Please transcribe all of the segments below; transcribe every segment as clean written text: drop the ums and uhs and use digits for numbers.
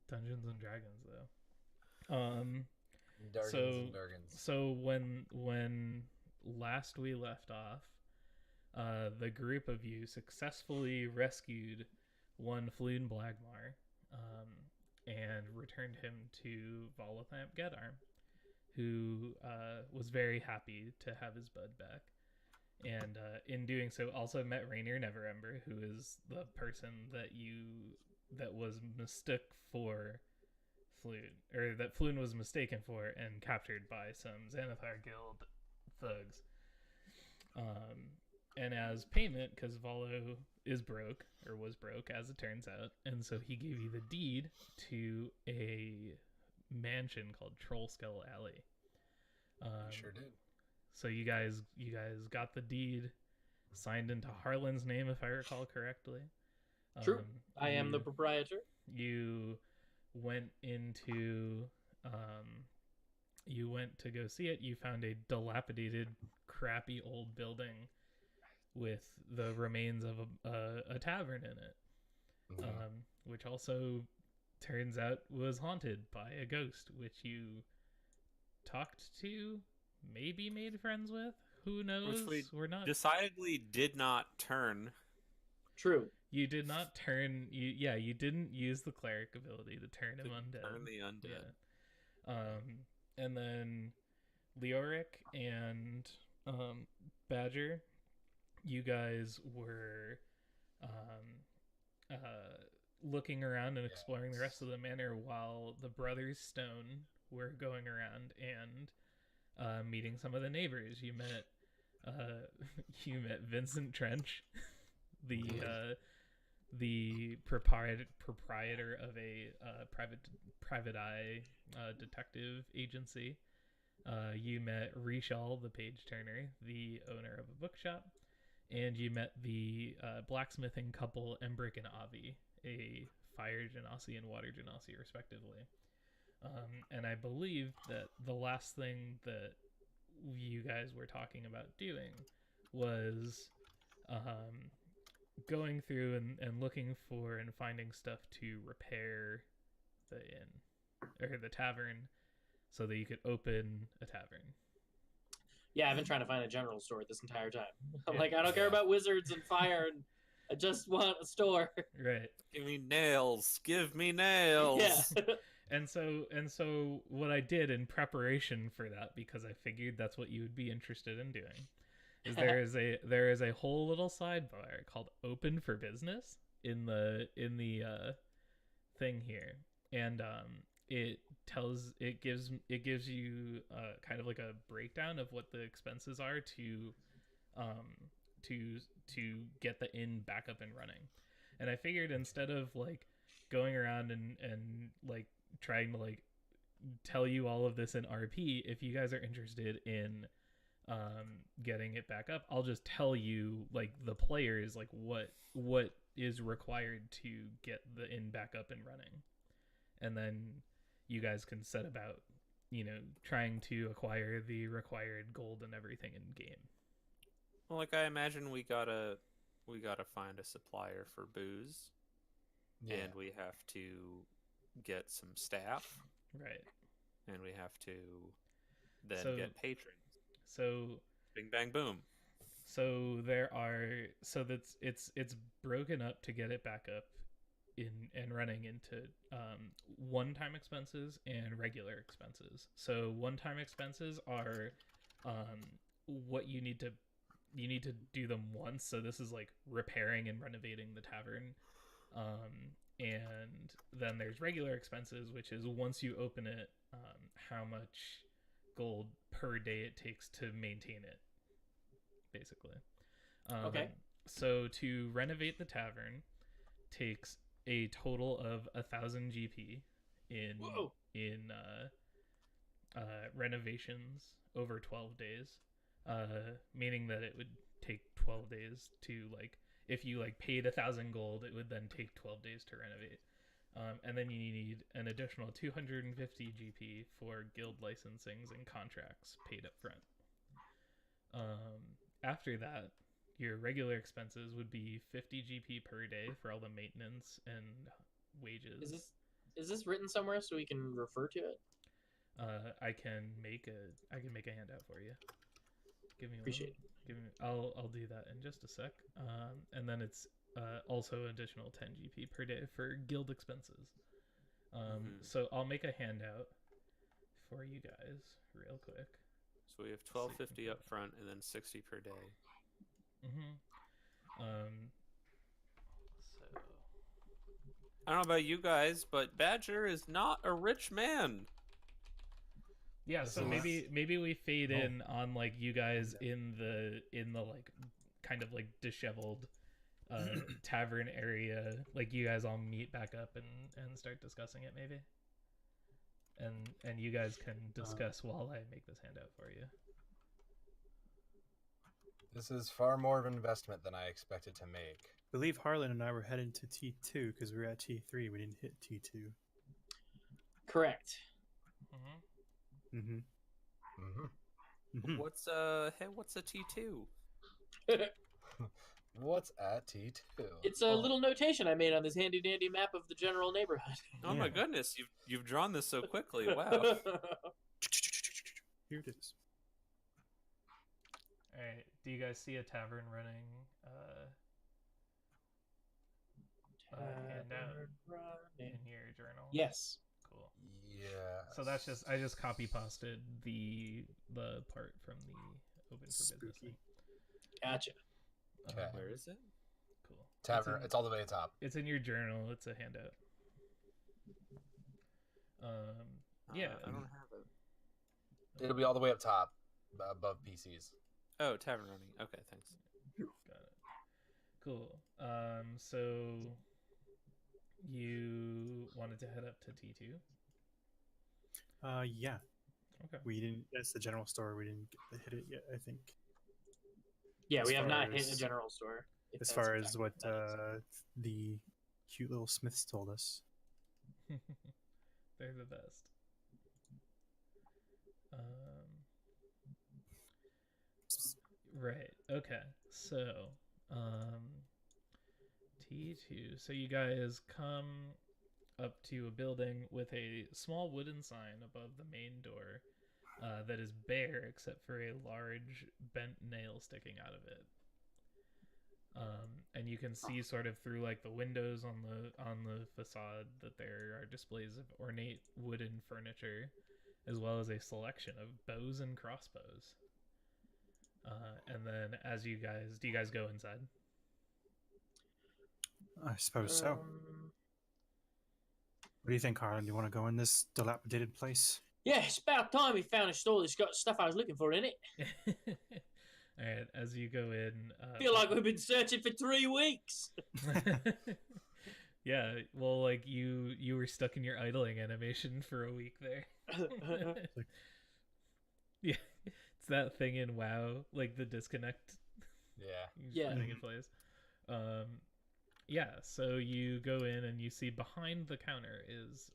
Dungeons and Dragons though. Dargans and Dargans. So when last we left off, the group of you successfully rescued one Floon Blagmar, and returned him to Volothamp Gedarm, who was very happy to have his bud back. And in doing so, also met Rainier Neverember, who is the person that was mistook for Floon, or that Floon was mistaken for and captured by some Xanathar Guild thugs. And as payment, because Volo is broke, or was broke as it turns out, and so he gave you the deed to a mansion called Trollskull Alley. Sure did. So you guys got the deed signed into Harlan's name, if I recall correctly. True. I am the proprietor. You went into you went to go see it. You found a dilapidated, crappy old building with the remains of a tavern in it, which also turns out was haunted by a ghost, which you talked to, maybe made friends with. Who knows? We're not decidedly did not turn. True. You did not turn. You didn't use the cleric ability to turn him undead. Turn the undead. Yeah. And then Leoric and Badger, you guys were looking around and exploring the rest of the manor, while the Brothers Stone were going around and meeting some of the neighbors. You met Vincent Trench, the proprietor of a private eye detective agency. You met Rishal, the page turner, the owner of a bookshop, and you met the blacksmithing couple Embrick and Avi, a fire genasi and water genasi, respectively. And I believe that the last thing that you guys were talking about doing was going through and looking for and finding stuff to repair the inn, or the tavern, so that you could open a tavern. Yeah, I've been trying to find a general store this entire time. I'm like, I don't care about wizards and fire, and I just want a store. Right. Give me nails. Give me nails. Yeah. And so what I did in preparation for that, because I figured that's what you would be interested in doing, is there is a whole little sidebar called Open for Business in the thing here. And it gives you kind of like a breakdown of what the expenses are to get the inn back up and running. And I figured, instead of like going around and like trying to like tell you all of this in RP, if you guys are interested in getting it back up, I'll just tell you, like, the players, like what is required to get the inn back up and running, and then you guys can set about, trying to acquire the required gold and everything in game. Well, like, I imagine we gotta find a supplier for booze, and we have to get some staff, right? And we have to then get patrons. So bing bang boom. So it's broken up to get it back up and running into one-time expenses and regular expenses. So one-time expenses are what you need to do them once. So this is like repairing and renovating the tavern. And then there's regular expenses, which is once you open it, how much gold per day it takes to maintain it, basically. Okay. So to renovate the tavern takes a total of 1,000 GP in renovations over 12 days, meaning that it would take 12 days to, like, if you like paid 1,000 gold, it would then take 12 days to renovate. And then you need an additional 250 GP for guild licensings and contracts paid up front. After that, your regular expenses would be 50 GP per day for all the maintenance and wages. Is this written somewhere so we can refer to it? I can make a handout for you. Give me Appreciate one. Give me. I'll do that in just a sec. And then it's also additional 10 GP per day for guild expenses. So I'll make a handout for you guys real quick. So we have 1250 up front and then 60 per day. So I don't know about you guys, but Badger is not a rich man. yeah, so maybe we fade in on like you guys in the like kind of like disheveled tavern area, like you guys all meet back up and start discussing it maybe. And you guys can discuss while I make this handout for you. This is far more of an investment than I expected to make. I believe Harlan and I were headed to T2 because we were at T3. We didn't hit T2. Correct. What's a T2? What's at T2? It's a little notation I made on this handy dandy map of the general neighborhood. Oh my goodness, you've drawn this so quickly. Wow. Here it is. All right. Do you guys see a tavern running handout in your journal? Yes. Cool. Yeah. So that's just I just copy pasted the part from the open for business thing. Gotcha. Okay. Where is it? Cool. Tavern. It's all the way at the top. It's in your journal. It's a handout. Yeah. I don't have it. It'll be all the way up top, above PCs. Oh, tavern running. Okay, thanks. Got it. Cool. So you wanted to head up to T2? Yeah. Okay. We didn't. That's the general store. We didn't get to hit it yet, I think. Yeah, we have not far hit as- a general store. As far as what the cute little Smiths told us. They're the best. Right. Okay. So, T2. So you guys come up to a building with a small wooden sign above the main door that is bare except for a large bent nail sticking out of it. And you can see sort of through like the windows on the facade that there are displays of ornate wooden furniture, as well as a selection of bows and crossbows. And then do you guys go inside? I suppose so. What do you think, Harlan? Do you want to go in this dilapidated place? Yeah, it's about time we found a store that's got stuff I was looking for in it. All right, as you go in, Feel like we've been searching for 3 weeks. Yeah, well, like you were stuck in your idling animation for a week there. Yeah, it's that thing in WoW, like the disconnect. Yeah. Thing it plays. Yeah, so you go in and you see behind the counter is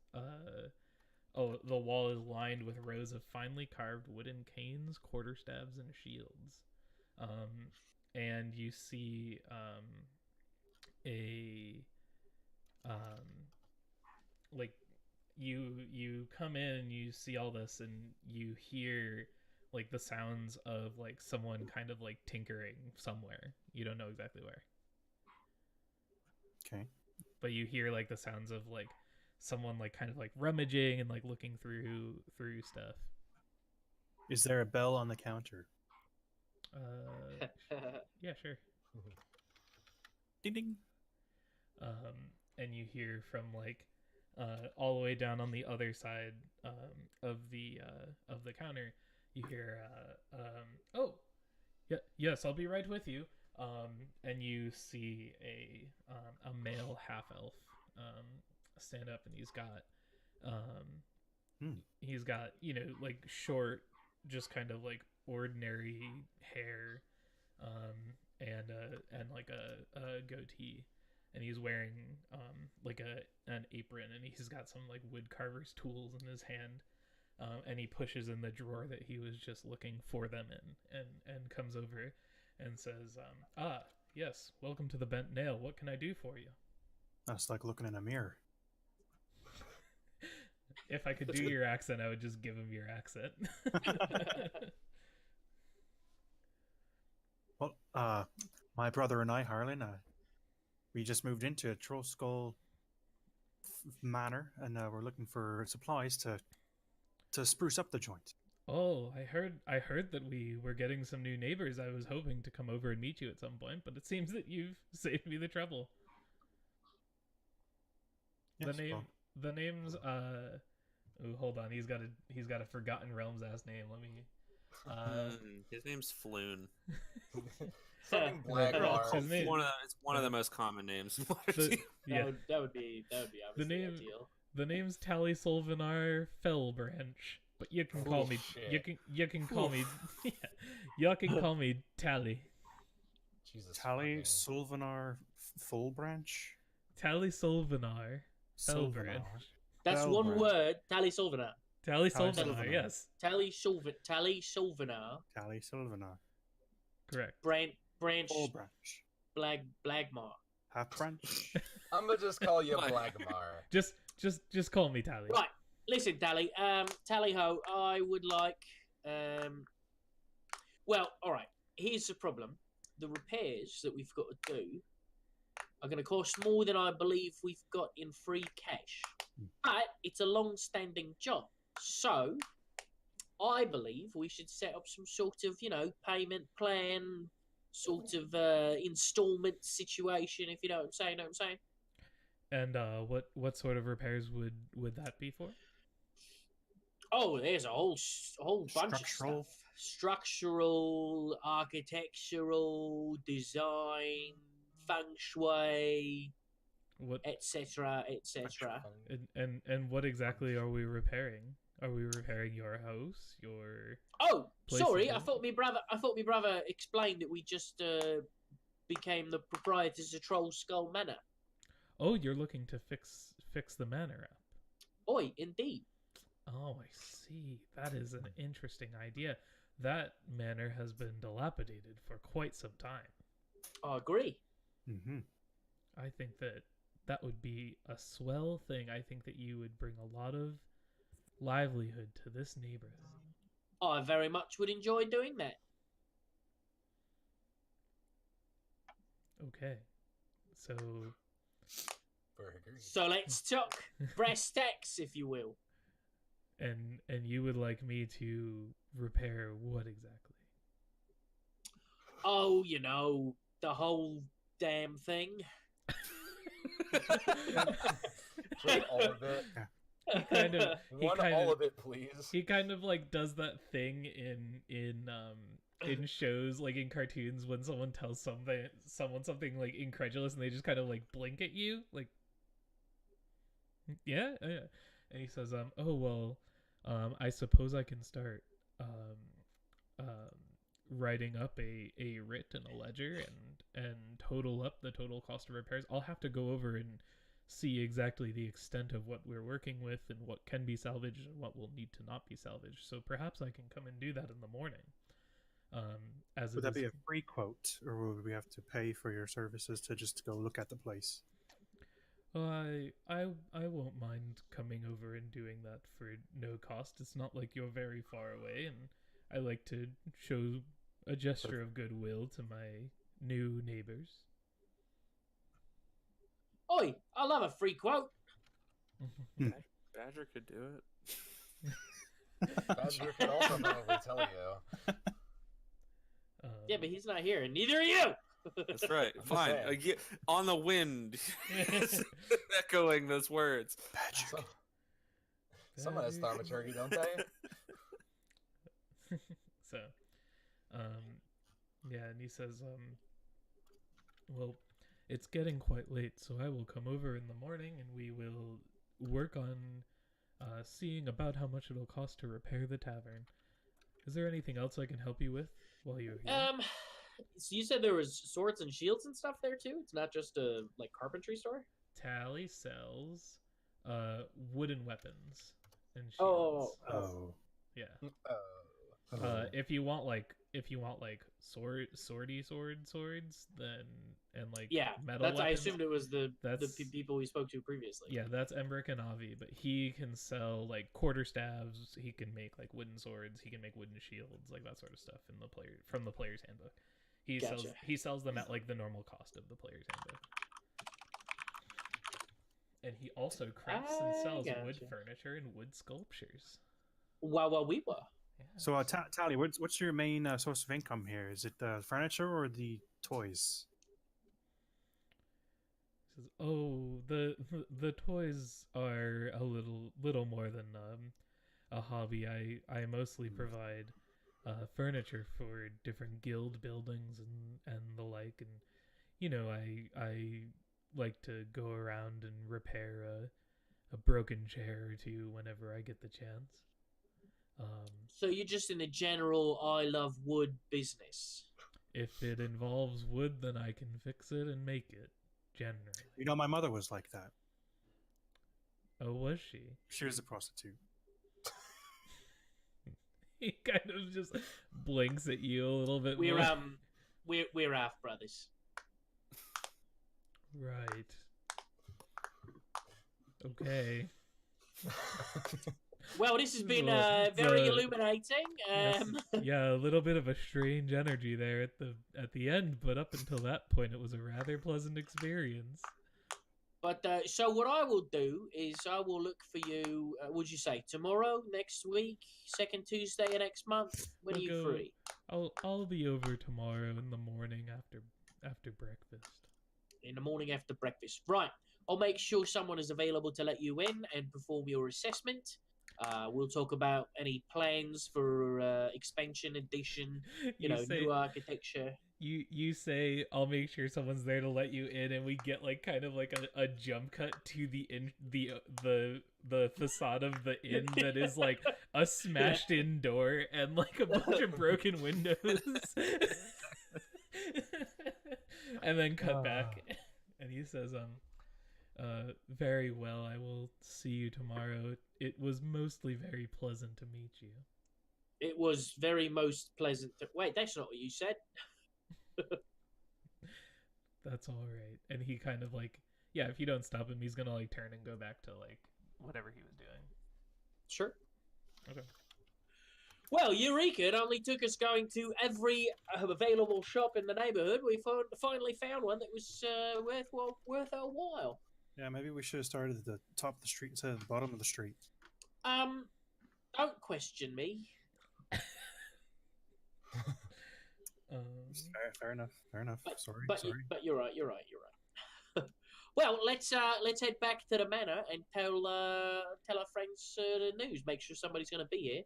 the wall is lined with rows of finely carved wooden canes, quarterstaves, and shields. And you see like you come in and you see all this and you hear like the sounds of like someone kind of like tinkering somewhere. You don't know exactly where. Okay. But you hear like the sounds of like someone like kind of like rummaging and like looking through stuff. Is there a bell on the counter? Yeah, sure. Ding ding. And you hear from like all the way down on the other side of the counter, you hear oh yeah, yes, I'll be right with you. And you see a male half elf stand up, and he's got like short, just kind of like ordinary hair, and like a goatee, and he's wearing like an apron, and he's got some like wood carver's tools in his hand, and he pushes in the drawer that he was just looking for them in, and comes over and says, yes, welcome to the Bent Nail. What can I do for you? That's like looking in a mirror. If I could do your accent, I would just give him your accent. Well, my brother and I, Harlan, we just moved into a Troll Skull manor, and we're looking for supplies to spruce up the joint. Oh, I heard that we were getting some new neighbors. I was hoping to come over and meet you at some point, but it seems that you've saved me the trouble. Yes, The name's oh, hold on. He's got a Forgotten Realms ass name. Let me His name's Floon. Fucking Blackmar. His name- It's one of the most common names. in the, Waterdeep. yeah, That would be obviously name- ideal. the name's Tally Solvenar Fellbranch, but you can call me Bullshit. you can call me yeah, you can call me Tally. Jesus. Tally fucking- Sylvanar Full Branch. Tally Solvenar Fellbranch. Sylvanar. That's Well, one right. word. Tally Solvenar. Tally Tally Solvenar, Solvenar. yes, Tally Solvenar. Tally Sylvanar. correct. Branch. Full Branch. Blagmar. Half Branch. I'm gonna just call you Blackmar. Blackmar. Just call me Tally. Right. Listen, Tally. Tally ho. I would like. Well, all right. Here's the problem. The repairs that we've got to do are going to cost more than I believe we've got in free cash. But it's a long-standing job, so I believe we should set up some sort of, payment plan, sort of installment situation. If you know what I'm saying. And what sort of repairs would that be for? Oh, there's a whole bunch Structural? of stuff. Structural, architectural, design, feng shui, What etc., etc. and what exactly are we repairing? Are we repairing your house? Your Oh, Place sorry. of I thought my brother explained that we just became the proprietors of Troll Skull Manor. Oh, you're looking to fix the manor up. Oi, indeed. Oh, I see. That is an interesting idea. That manor has been dilapidated for quite some time. I agree. Mm-hmm. I think that would be a swell thing. I think that you would bring a lot of livelihood to this neighborhood. I very much would enjoy doing that. Okay. So, Burger. So let's talk brass tacks, if you will. and you would like me to repair what exactly? Oh, the whole damn thing. Just all of it. He kind of Want all of it, please. he kind of like does that thing in shows, like in cartoons, when someone tells someone something like incredulous and they just kind of like blink at you like, yeah. And he says, oh well, I suppose I can start writing up a writ and a ledger and total up the total cost of repairs. I'll have to go over and see exactly the extent of what we're working with and what can be salvaged and what will need to not be salvaged. So perhaps I can come and do that in the morning. As Would it that be is- a free quote, or would we have to pay for your services to just go look at the place? I won't mind coming over and doing that for no cost. It's not like you're very far away, and I like to show a gesture of goodwill to my new neighbors. Oi, I love a free quote. Badger could do it. Badger could also probably tell you. Yeah, but he's not here, and neither are you. That's right. I'm just Fine. saying. On the wind, echoing those words. So- someone has thaumaturgy, don't they? So, yeah, and he says, well, it's getting quite late, so I will come over in the morning and we will work on seeing about how much it'll cost to repair the tavern. Is there anything else I can help you with while you're here? So you said there was swords and shields and stuff there too? It's not just a carpentry store? Tally sells wooden weapons and shields. Oh. Oh, Yeah. Oh. If you want like swords, then and like Yeah, metal that's. I weapons, assumed it was the that's people we spoke to previously. yeah, that's Embrick and Avi, but he can sell like quarterstaves. He can make like wooden swords. He can make wooden shields, like that sort of stuff in the player's handbook. Gotcha. He sells them at like the normal cost of the player's handbook. And he also crafts and sells wood gotcha. furniture and wood sculptures. Well, we were. Yeah. So, Tally, what's your main source of income here? Is it the furniture or the toys? Says, "Oh, the toys are a little more than a hobby. I mostly provide furniture for different guild buildings and the like, and you know I like to go around and repair a broken chair or two whenever I get the chance. So you're just in the general I love wood business. If it involves wood, then I can fix it and make it. Generally, You know, my mother was like that. oh, was she?" She was a prostitute. He kind of just blinks at you a little bit We're more. we're half brothers. Right. Okay. Well, this has been Well, very illuminating. Yes. Yeah, a little bit of a strange energy there at the end, but up until that point, it was a rather pleasant experience. But so what I will do is I will look for you. Would you say tomorrow, next week, second Tuesday of next month? When are you free? I'll be over tomorrow in the morning after breakfast. In the morning after breakfast. Right. I'll make sure someone is available to let you in and perform your assessment. We'll talk about any plans for expansion, addition, new architecture. You say I'll make sure someone's there to let you in, and we get like kind of like a jump cut to the facade of the inn that is like a smashed in door and like a bunch of broken windows, and then cut back, and he says, very well. I will see you tomorrow. It was mostly very pleasant to meet you." It was very most pleasant. Wait, that's not what you said. That's all right. And he kind of like, yeah, if you don't stop him, he's gonna like turn and go back to like whatever he was doing. Sure. Okay. Well, Eureka! It only took us going to every available shop in the neighborhood. We finally found one that was worth our while. Yeah, maybe we should have started at the top of the street instead of the bottom of the street. Don't question me. Fair enough. Sorry. But you're right. Well, let's head back to the manor and tell our friends the news. Make sure somebody's going to be here.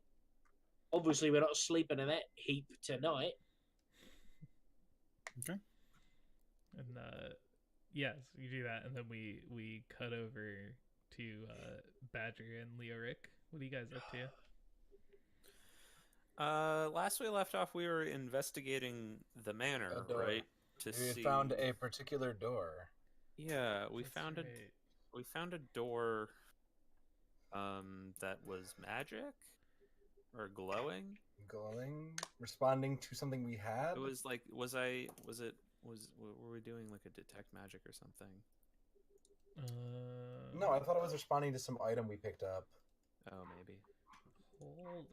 Obviously, we're not sleeping in that heap tonight. Okay. And yes, you do that, and then we cut over to Badger and Leoric. What are you guys up to? Last we left off, we were investigating the manor, right? We found a particular door. Yeah, we That's found right. we found a door that was magic or glowing. Responding to something we had. It was like were we doing like a detect magic or something? No, I thought it was responding to some item we picked up. Oh, maybe. Hold on.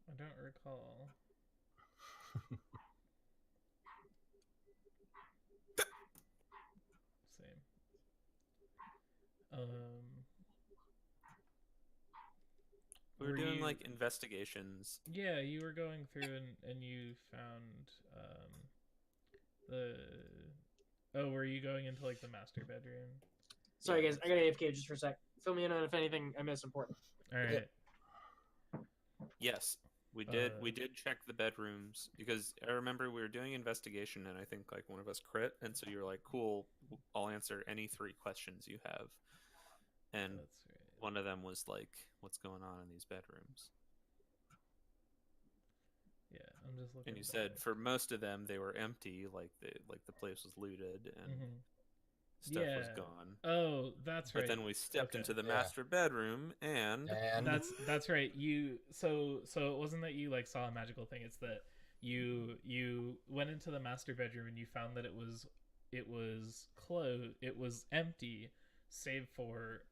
I don't recall. Same. We were doing like investigations. Yeah, you were going through and you found the. Oh, were you going into like the master bedroom? Sorry, guys. I got AFK just for a sec. Fill me in on if anything I miss important. All right. Yes, we did. We did check the bedrooms because I remember we were doing investigation, and I think like one of us crit, and so you're like, "Cool, I'll answer any 3 questions you have." And That's right. one of them was like, "What's going on in these bedrooms?" Yeah, I'm just looking. And you said for most of them they were empty, like the place was looted, and stuff was Yeah. gone. Oh, that's right. But then we stepped Okay. into the Yeah. master bedroom, and That's right. So it wasn't that you like saw a magical thing. It's that you went into the master bedroom and you found that it was closed. It was empty, save for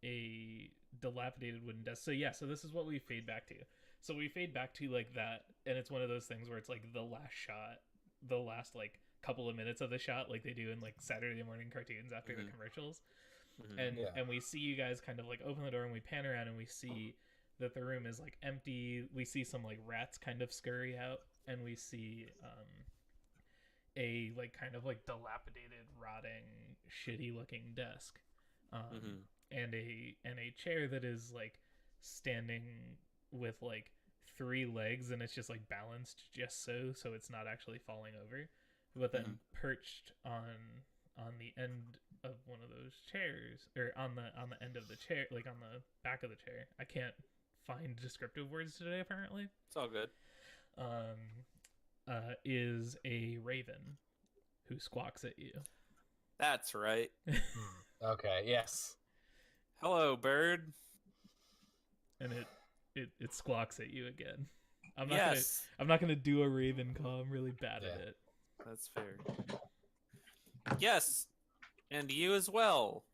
a dilapidated wooden desk. So yeah. So this is what we fade back to. So we fade back to like that, and it's one of those things where it's like the last shot, the last like couple of minutes of the shot, like they do in like Saturday morning cartoons after the commercials. And we see you guys kind of like open the door and we pan around and we see that the room is like empty. We see some like rats kind of scurry out, and we see a like kind of like dilapidated, rotting, shitty looking desk, and a chair that is like standing with like 3 legs, and it's just like balanced just so it's not actually falling over, but then perched on the end of one of those chairs, or on the end of the chair, like on the back of the chair. I can't find descriptive words today, apparently. it's all good. Is a raven who squawks at you. That's right. Okay, yes. Hello, bird. And it squawks at you again. I'm not gonna do a raven call. I'm really bad at it. That's fair. Yes, and you as well.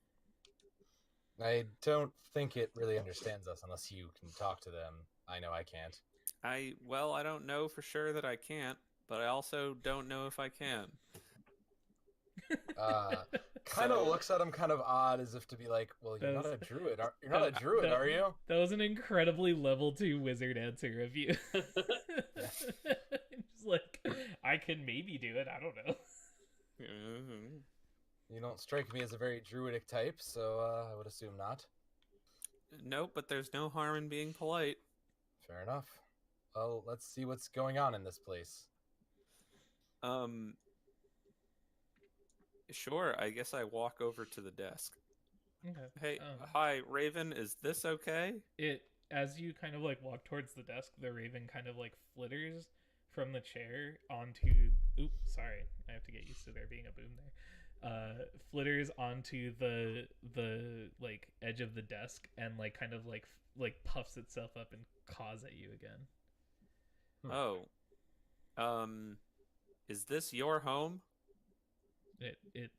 I don't think it really understands us unless you can talk to them. I know I can't. I don't know for sure that I can't, but I also don't know if I can. Kind of So- looks at him kind of odd, as if to be like, "Well, you're That not was- a druid. You're not a druid, are you?" That was an incredibly level 2 wizard answer of you. Just like, I can maybe do it. I don't know. Mhm. You don't strike me as a very druidic type, so I would assume not. Nope, but there's no harm in being polite. Fair enough. Well, let's see what's going on in this place. Sure, I guess I walk over to the desk. Okay. Hey, hi, Raven, is this okay? It as you kind of like walk towards the desk, the raven kind of like flitters from the chair onto. Oops, sorry, I have to get used to there being a boom there. Flitters onto the like edge of the desk and like kind of like puffs itself up and caws at you again. Oh. Is this your home? It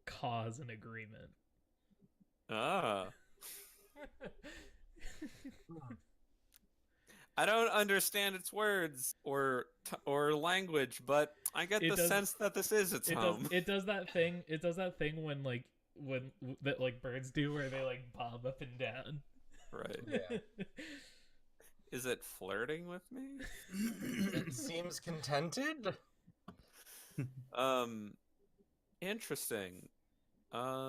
caws an agreement. Ah. I don't understand its words or language, but I get the sense that this is its home. It does that thing. It does that thing when that like birds do, where they like bob up and down. Right. Yeah. Is it flirting with me? It seems contented. Interesting. How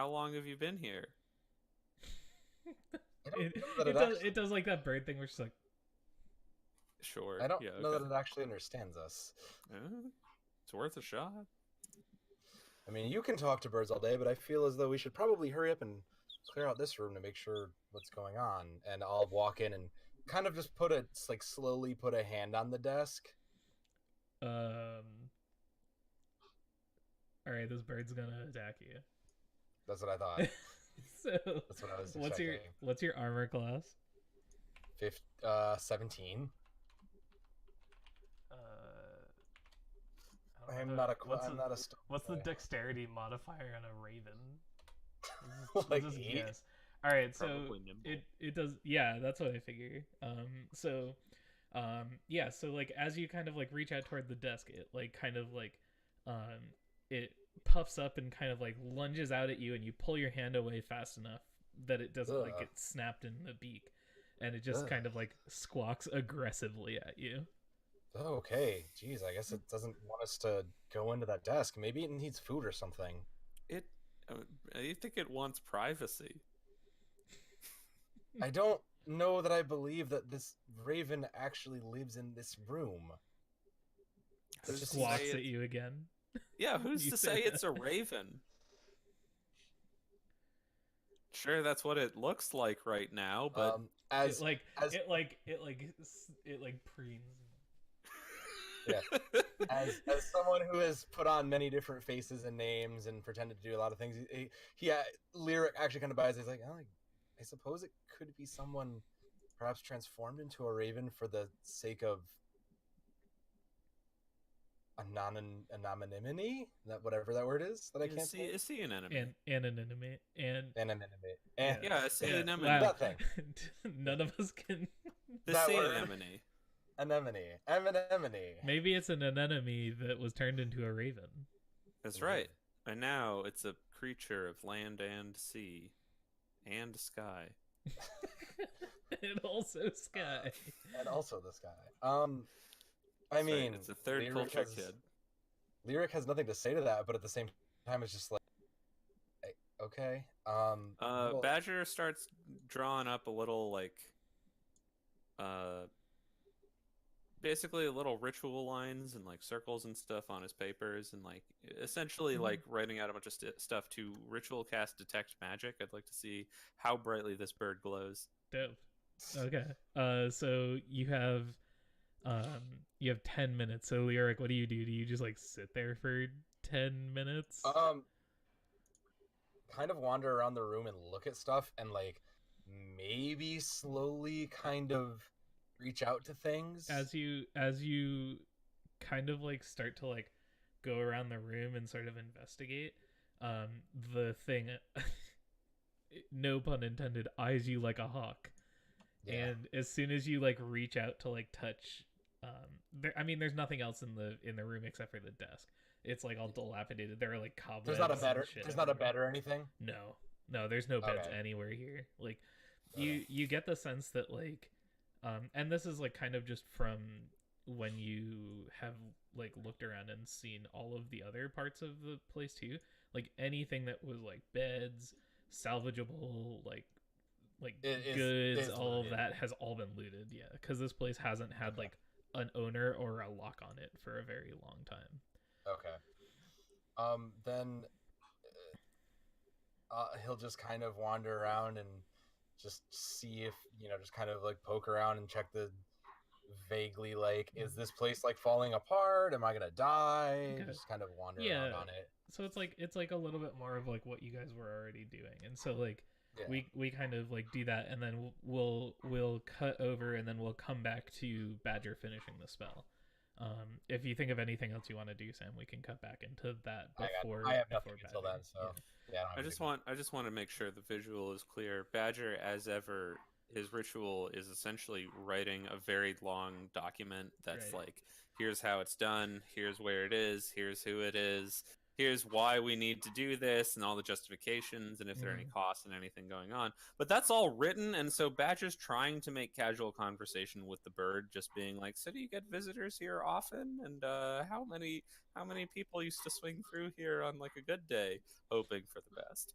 long have you been here? I don't know that It does like that bird thing, which is like, Sure. I don't yeah, know okay. that it actually understands us. It's worth a shot. I mean, you can talk to birds all day, but I feel as though we should probably hurry up and clear out this room to make sure what's going on. And I'll walk in and kind of just slowly put a hand on the desk. all right, this bird's gonna attack you. That's what I thought. So That's what I was expecting. what's your armor class? 17. I don't I'm know. not a What's the dexterity modifier on a raven? Like We'll just 8? guess. All right, so Probably nimble. it does. Yeah, that's what I figure. So like as you kind of like reach out toward the desk, it like kind of like it puffs up and kind of like lunges out at you, and you pull your hand away fast enough that it doesn't like get snapped in the beak, and it just kind of like squawks aggressively at you. Oh, okay. Jeez, I guess it doesn't want us to go into that desk. Maybe it needs food or something. I think it wants privacy. I don't know that I believe that this raven actually lives in this room. It Who's to squawks say at you again. Yeah, who's You to said say that. it's a raven? Sure, that's what it looks like right now, but As it preens. Yeah. As someone who has put on many different faces and names and pretended to do a lot of things, Lyric actually kind of buys it. He's like, oh, I suppose it could be someone perhaps transformed into a raven for the sake of anonymity, that whatever that word is that I can't say. See an enemy. And anonymity and Anonymity. Yeah, see yeah, anemone. wow. That thing. None of us can. The That sea word. anemone. Anemone. Maybe it's an anemone that was turned into a raven. That's right. And now it's a creature of land and sea and sky. And also sky. And also this guy. I That's right, mean, it's a third Lyric culture has- kid. Lyric has nothing to say to that, but at the same time, it's just like, okay. Well, Badger starts drawing up a little basically little ritual lines and like circles and stuff on his papers, and like essentially like writing out a bunch of stuff to ritual cast detect magic. I'd like to see how brightly this bird glows. Dope. Okay. So you have 10 minutes. So Lyric, what do? Do you just like sit there for 10 minutes? kind of wander around the room and look at stuff and like maybe slowly kind of reach out to things. As you kind of like start to like go around the room and sort of investigate, the thing no pun intended, eyes you like a hawk. Yeah. And as soon as you like reach out to like touch, there's nothing else in the room except for the desk. It's like all dilapidated. There are like cobwebs. There's not a bed. and shit There's not a everywhere. bed or anything. No, there's no beds Okay. anywhere here. Like Okay. you get the sense that like, and this is like kind of just from when you have like looked around and seen all of the other parts of the place too. Like anything that was like beds, salvageable, like goods, all looted. of that has all been looted. Yeah, because this place hasn't had like an owner or a lock on it for a very long time. Okay. Then he'll just kind of wander around and just see if, just kind of like poke around and check the vaguely like, is this place like falling apart? Am I gonna die? Okay. Just kind of wander Yeah. around on it. So it's like a little bit more of like what you guys were already doing, and so like Yeah. we kind of like do that, and then we'll cut over, and then we'll come back to Badger finishing the spell. If you think of anything else you want to do, Sam, we can cut back into that before. I have before nothing until Badger. then, so yeah. I just want to make sure the visual is clear. Badger, as ever, his ritual is essentially writing a very long document that's Right. like, here's how it's done, here's where it is, here's who it is, here's why we need to do this, and all the justifications, and if there are any costs and anything going on. But that's all written, and so Badger's trying to make casual conversation with the bird, just being like, so do you get visitors here often? And how many people used to swing through here on like a good day, hoping for the best.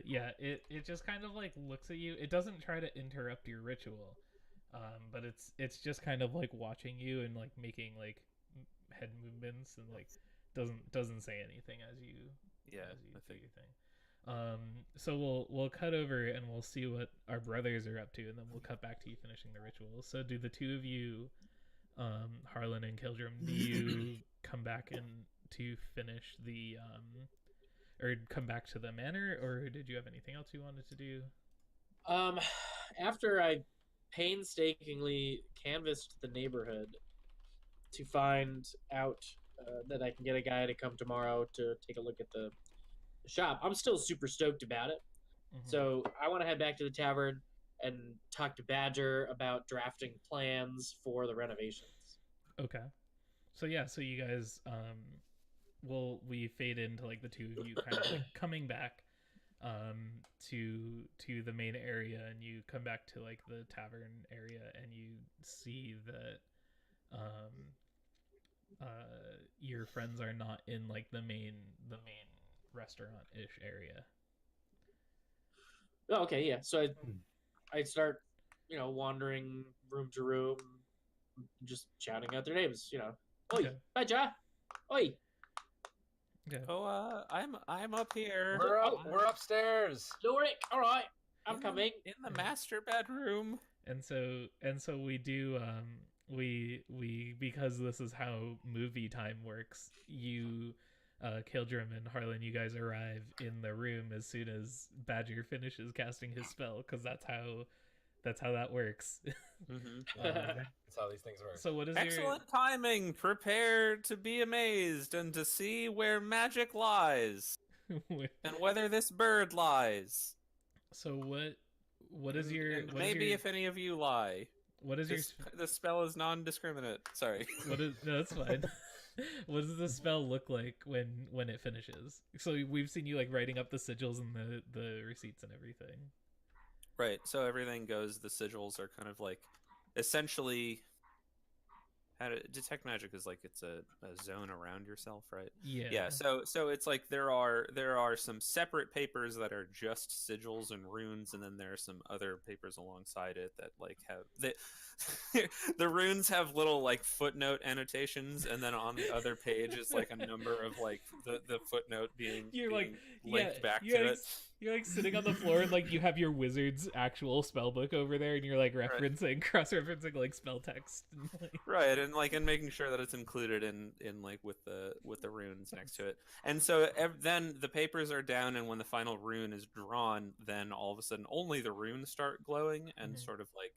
Yeah, it just kind of like looks at you. It doesn't try to interrupt your ritual, but it's just kind of like watching you and like making like head movements and like doesn't say anything as you do your thing. So we'll cut over and we'll see what our brothers are up to, and then we'll cut back to you finishing the ritual. So do the two of you, Harlan and Kildrum, do you come back in to finish the or come back to the manor, or did you have anything else you wanted to do? After I painstakingly canvassed the neighborhood to find out that I can get a guy to come tomorrow to take a look at the shop, I'm still super stoked about it. Mhm. So I want to head back to the tavern and talk to Badger about drafting plans for the renovations. Okay. So yeah, so you guys we fade into like the two of you kind of like coming back to the main area, and you come back to like the tavern area, and you see that your friends are not in like the main restaurant-ish area. Oh, okay, yeah. So I start, wandering room to room, just shouting out their names. Oi, Okay. Badger! Oi! Okay. Oh, I'm up here. We're upstairs. Lorik! All right, I'm In coming. in the master bedroom. And so we do we because this is how movie time works. You, Kildrum and Harlan, you guys arrive in the room as soon as Badger finishes casting his spell, because that's how that works. That's how these things work. So what is Excellent timing. Prepare to be amazed and to see where magic lies your and whether this bird lies. so what is your And what is maybe your, if any of you lie. what is your The spell is non-discriminate. Sorry. what is no, that's fine. What does the spell look like when it finishes? So we've seen you like writing up the sigils and the receipts and everything. Right. So everything goes. The sigils are kind of like, essentially, how to detect magic is like it's a zone around yourself, right? Yeah. So it's like there are some separate papers that are just sigils and runes, and then there are some other papers alongside it that like have the runes have little like footnote annotations, and then on the other page is like a number of like the footnote being You're like, linked back you're to like, it. You're like sitting on the floor and like you have your wizard's actual spell book over there, and you're like referencing, cross-referencing like spell text. And, like... Right, and making sure that it's included in like with the runes next to it. And so then the papers are down, and when the final rune is drawn, then all of a sudden only the runes start glowing, and sort of like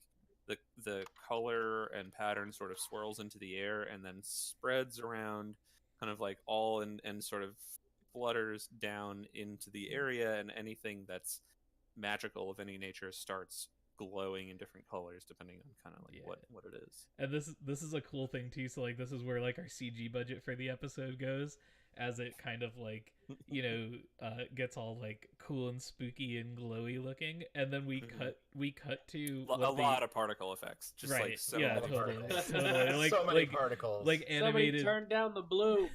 the color and pattern sort of swirls into the air and then spreads around, kind of like all and sort of flutters down into the area, and anything that's magical of any nature starts glowing in different colors depending on kind of like what it is. And this is a cool thing too. So like this is where like our CG budget for the episode goes, as it kind of like, you know, gets all like cool and spooky and glowy looking, and then we cut to a lot of particle effects, just right, like so yeah, many totally, particles. totally, like so many like particles, like animated. Somebody turn down the blue.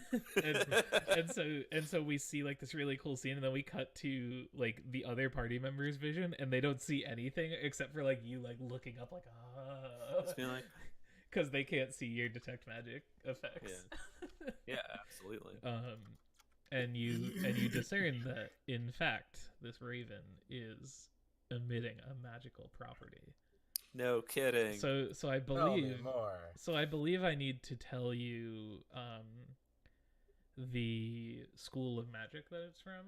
and so we see like this really cool scene, and then we cut to like the other party members' vision, and they don't see anything except for like you like looking up like Just being like, because they can't see your detect magic effects. yeah, absolutely. And you discern that in fact this raven is emitting a magical property. No kidding. So I Tell me believe more. So I believe I need to tell you the school of magic that it's from.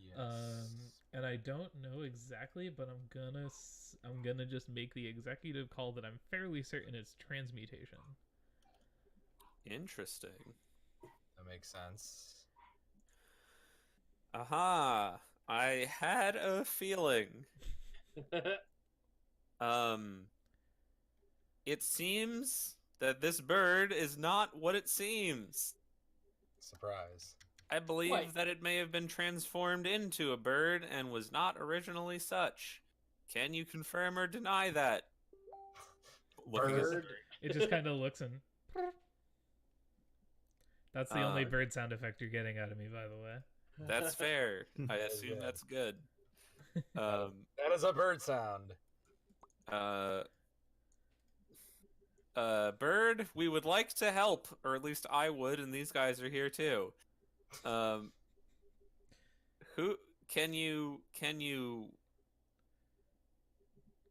Yes. And I don't know exactly, but I'm gonna just make the executive call that I'm fairly certain it's transmutation. Interesting. That makes sense. Aha! I had a feeling. It seems that this bird is not what it seems. Surprise. I believe What? that it may have been transformed into a bird and was not originally such. Can you confirm or deny that? Looking at the Bird. It just kind of looks and. That's the only Uh, bird sound effect you're getting out of me, by the way. That's fair. I That is assume good. that's good. That is a bird sound. Bird, we would like to help, or at least I would, and these guys are here too. Who can you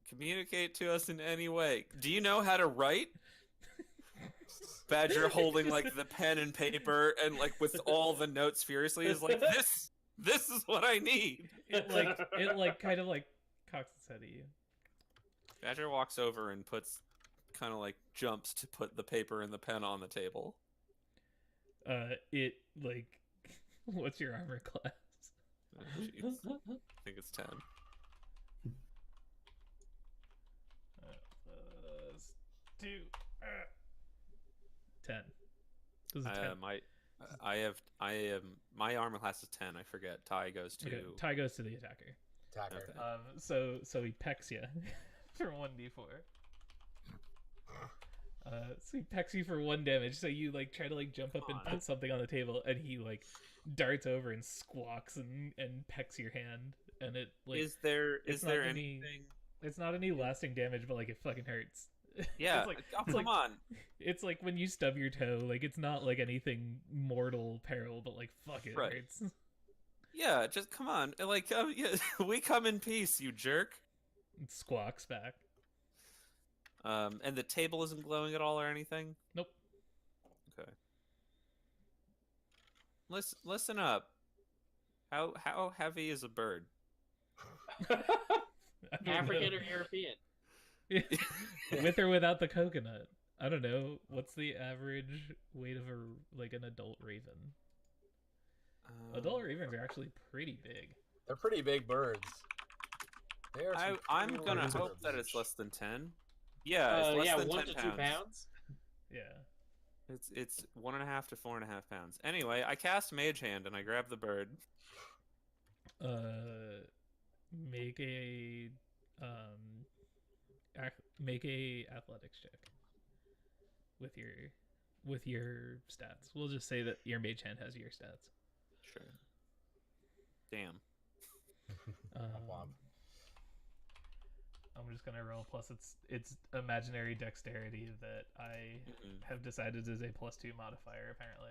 communicate to us in any way? Do you know how to write? Badger holding like the pen and paper and like with all the notes furiously is like, this is what I need. It kind of like cocks its head at you. Badger walks over and kind of like jumps to put the paper and the pen on the table. It like, what's your armor class? Oh, jeez. I think it's 10. Plus 2. 10. This is 10. My armor class is 10. I forget. Ty goes to. Okay, Ty goes to the attacker. Attacker. Okay. So he pecks you for 1d4. So he pecks you for 1 damage. So you like try to like jump up and put something on the table, and he like darts over and squawks and pecks your hand, and it like Is there it's not anything? It's not any lasting damage, but like it fucking hurts. Yeah, it's like, oh, it's come like, on. It's like when you stub your toe. Like it's not like anything mortal peril, but like fuck it Right. hurts. Yeah, just come on. Like, yeah, we come in peace, you jerk. It squawks back. And the table isn't glowing at all or anything? Nope. Okay. Listen up. How heavy is a bird? I don't African know. or European? With or without the coconut. I don't know. What's the average weight of an adult raven? Adult ravens are actually pretty big. They're pretty big birds. They are some I'm pretty gonna large hope that it's birds. less than 10. Yeah, it's less Yeah, than 1 10 to 2 pounds. pounds. Yeah. It's 1.5 to 4.5 pounds. Anyway, I cast Mage Hand and I grab the bird. Make a make a athletics check with your stats. We'll just say that your mage hand has your stats. Sure. Damn. Womp. I'm just gonna roll. Plus, it's imaginary dexterity that I have decided is a +2 modifier. Apparently,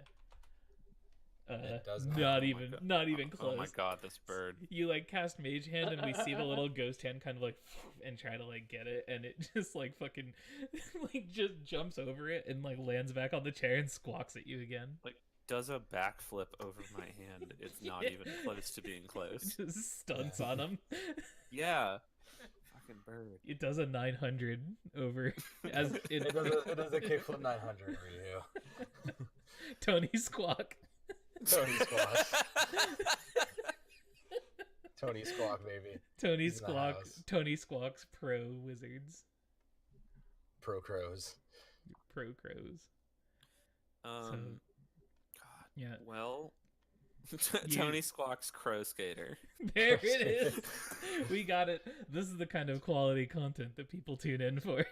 It does not not. even God. not even close. Oh my god, this bird. You cast mage hand, and we see the little ghost hand kind of and try to get it, and it just fucking just jumps over it and lands back on the chair and squawks at you again. Does a backflip over my hand. It's not even close to being close. Just stunts on him. Yeah. Fucking bird. It does a 900 over as It does a kickflip 900 for you. Tony Squawk. Tony Squawk. Tony Squawk, baby. Tony He's in the Squawk. house. Tony Squawk's pro wizards. Pro crows. Pro crows. God. Yeah. Well, Tony Squawk's Crow Skater. There it is. We got it. This is the kind of quality content that people tune in for.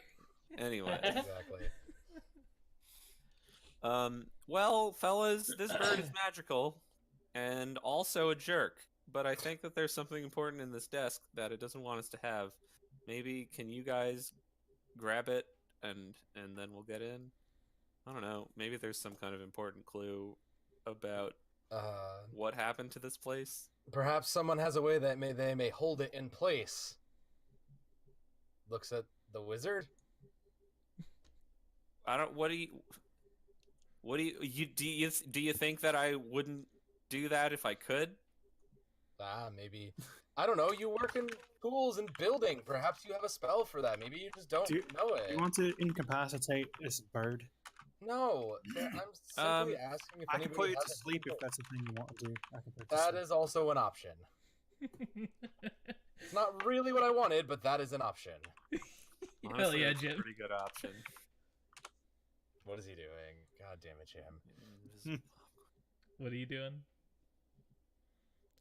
Anyway. Exactly. Well, fellas, this bird is magical and also a jerk. But I think that there's something important in this desk that it doesn't want us to have. Maybe can you guys grab it and then we'll get in? I don't know. Maybe there's some kind of important clue about what happened to this place. Perhaps someone has a way that they may hold it in place. Looks at the wizard. I don't. What do you think that I wouldn't do that if I could? Maybe. I don't know. You work in schools and building. Perhaps you have a spell for that. Maybe you just don't know it. Do you want to incapacitate this bird? No, I'm simply asking if I can anybody put you to has a- sleep if that's the thing you want to do. I can put you to That sleep. is also an option. It's not really what I wanted, but that is an option. Hell Honestly, yeah, that's a Jim. pretty good option. What is he doing? God damn it, Jim. What are you doing?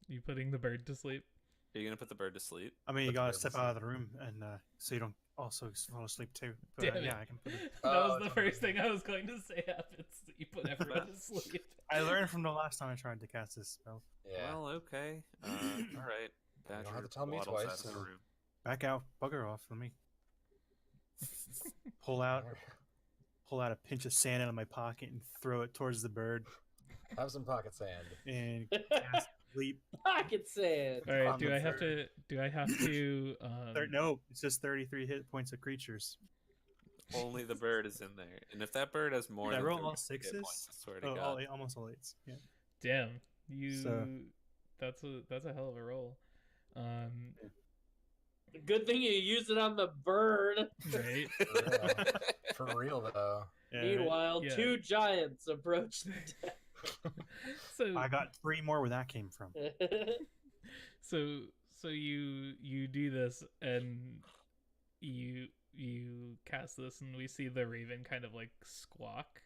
You putting the bird to sleep? Are you gonna put the bird to sleep? I mean, you Put the gotta bird to step sleep. out of the room and so you don't also fall asleep too. But Damn it. yeah, I can put it. That was the it's first thing I was going to say happens. You put everyone to sleep. I learned from the last time I tried to cast this spell. Yeah. Well, okay. All right. don't have Badger to tell me waddles twice, out of the so- room. Back out, bugger off. Let me pull out a pinch of sand out of my pocket and throw it towards the bird Have some pocket sand. and cast sleep. Pocket sand. All right. On Do the I have bird. to? No, it's just 33 hit points of creatures. Only the bird is in there, and if that bird has more Did I than roll 30 all hit sixes? points, I swear to Oh, God. almost all eights. Yeah. Damn. You. So- That's a hell of a roll. Good thing you used it on the bird. Right. For real, though. Yeah, right. Meanwhile, Yeah. 2 giants approach So I got 3 more where that came from. the so you do this and you cast this and we see the raven kind of squawk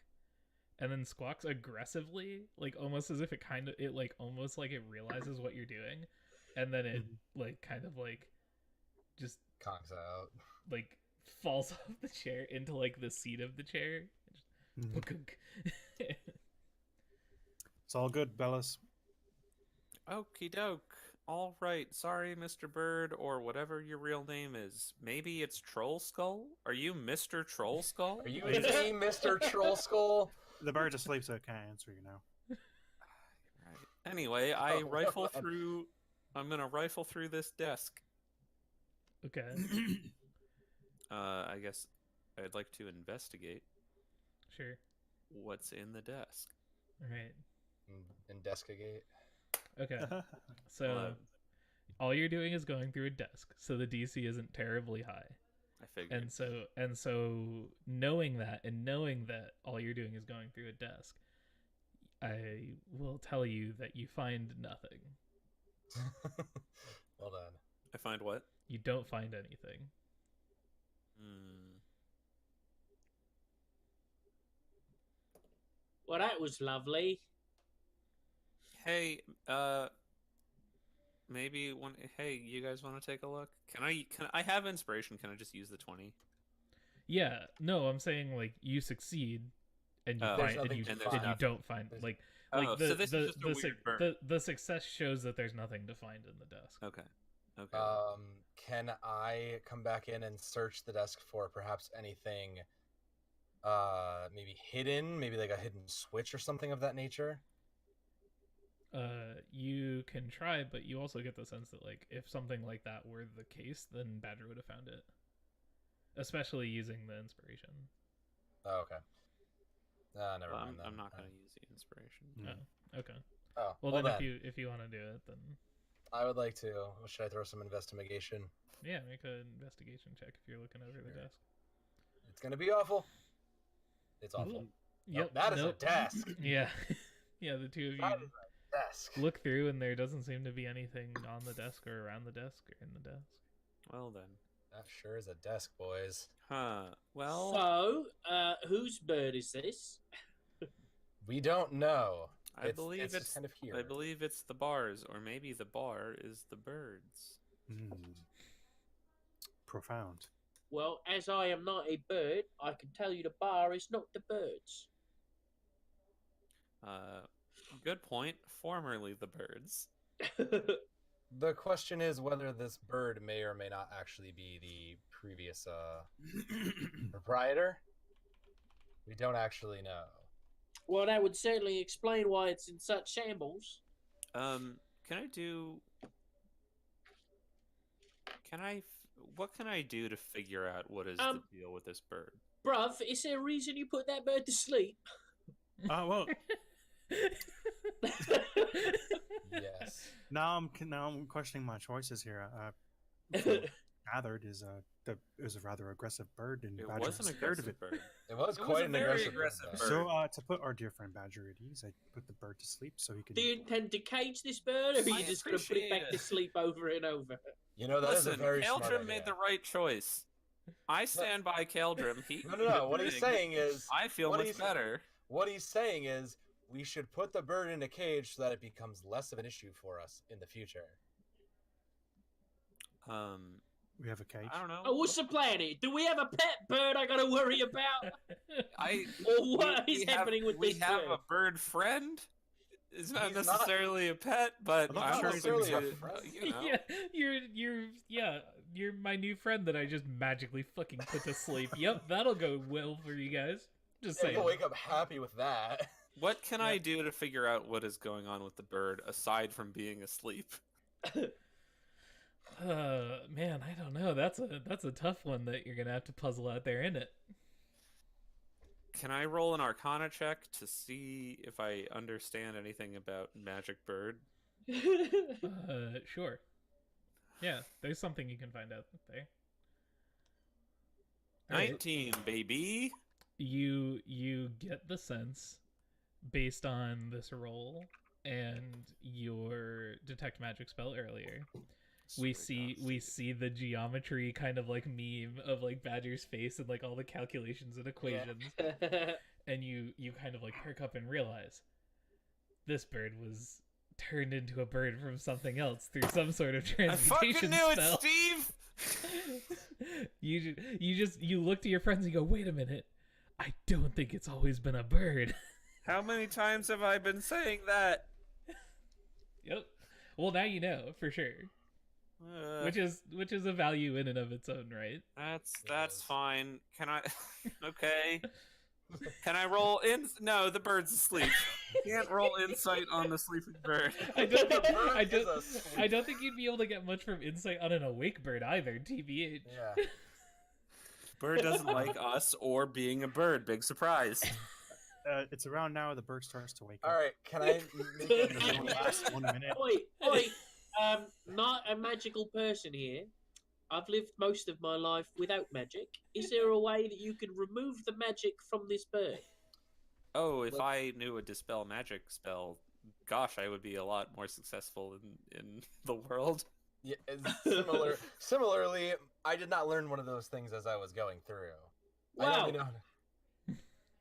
and then squawks aggressively, almost as if it almost it realizes what you're doing, and then it just Conks out. falls off the chair into the seat of the chair. Mhm. It's all good, Bellas. Okie doke. All right. Sorry, Mr. Bird, or whatever your real name is. Maybe it's Troll Skull? Are you Mr. Troll Skull? Are you the Mr. Troll Skull? The bird's asleep, so it can't answer you now. Right. Anyway, I Oh, rifle God. through. I'm gonna rifle through this desk. Okay. I guess I'd like to investigate Sure. what's in the desk. All right. Investigate. Okay. Uh, So Well, all you're doing is going through a desk, so the DC isn't terribly high. I figured. And so knowing that all you're doing is going through a desk, I will tell you that you find nothing. Well done. I find what? You don't find anything. Hmm. Well, that was lovely. Hey, maybe one. Hey, you guys want to take a look? Can I have inspiration? Can I just use the 20? Yeah, no, I'm saying like you succeed and you Oh. There's find and nothing you, to and find. you don't find There's- like Oh, the so this is just a weird burn. the success shows that there's nothing to find in the desk. Okay. Okay. Can I come back in and search the desk for perhaps anything, maybe hidden, maybe like a hidden switch or something of that nature? You can try, but you also get the sense that like if something like that were the case, then Badger would have found it. Especially using the inspiration. Oh, okay. Never Well, mind. I'm then. not going to use the inspiration. Oh, okay. Oh, Well, well then then, if you want to do it, then I would like to. Should I throw some investigation? yeah, make an investigation check if you're looking over the Sure. desk. It's gonna be awful. It's awful. Yep. That is nope. a desk. Yeah. Yeah, the two of you That is a desk. look through and there doesn't seem to be anything on the desk or around the desk or in the desk. Well then. That sure is a desk, boys. Huh. Well, So, whose bird is this? We don't know. I believe it's it's just kind of here. I believe it's the bars, or maybe the bar is the birds. Profound. Well, as I am not a bird, I can tell you the bar is not the birds. Good point. Formerly the birds. The question is whether this bird may or may not actually be the previous proprietor. We don't actually know. Well, that would certainly explain why it's in such shambles. Can I do? What can I do to figure out what is the deal with this bird? Bruv, is there a reason you put that bird to sleep? Well, Yes. now I'm questioning my choices here. From what I gathered is it was a rather aggressive bird, and It Badger was an was scared of aggressive it. bird. It was It was quite a an very aggressive aggressive bird. bird. So to put our dear friend Badger at ease, I put the bird to sleep so he could. Do you intend to cage this bird, or are I you just going to put it back appreciate to it. sleep over and over? You know, that is Listen, a very smart Keldrim idea. made the right choice. I stand by Keldrim. He No. What he's saying is, I feel what much he's- better. what he's saying is, we should put the bird in a cage so that it becomes less of an issue for us in the future. We have a cage. I don't know. Oh, what's the plan here? Do we have a pet bird I got to worry about? I Or what we is have- happening with we this have bird? a bird friend. It's not He's not- necessarily a pet, but I'm not I'm sure open necessarily a to, friend. you know. You're my new friend that I just magically fucking put to sleep. Yep, that'll go well for you guys. Just Yeah, saying. you'll wake up happy with that. What can I do to figure out what is going on with the bird aside from being asleep? Man, I don't know. That's a tough one that you're gonna have to puzzle out there, isn't it? Can I roll an Arcana check to see if I understand anything about Magic Bird? Sure. Yeah, there's something you can find out there. All right. 19, baby. You get the sense based on this roll and your detect magic spell earlier. We see the geometry kind of like meme of like Badger's face and like all the calculations and equations, and you kind of like perk up and realize this bird was turned into a bird from something else through some sort of I transmutation fucking knew spell. it, Steve! you look to your friends and go, wait a minute, I don't think it's always been a bird. How many times have I been saying that? Yep. Well, now you know for sure. Which is a value in and of its own right. That's fine. Can I? Okay. Can I roll in? No, the bird's asleep. You can't roll insight on the sleeping bird. I don't The bird I is don't asleep. I don't think you'd be able to get much from insight on an awake bird either, TBH. Yeah. Bird doesn't like us or being a bird. Big surprise. It's around now the bird starts to wake All up. right, can I make It's a only last 1 minute. Oi, not a magical person here. I've lived most of my life without magic. Is there a way that you can remove the magic from this bird? Oh, if I knew a dispel magic spell, gosh, I would be a lot more successful in the world. Yeah, similarly, I did not learn one of those things as I was going through. I Wow, only know.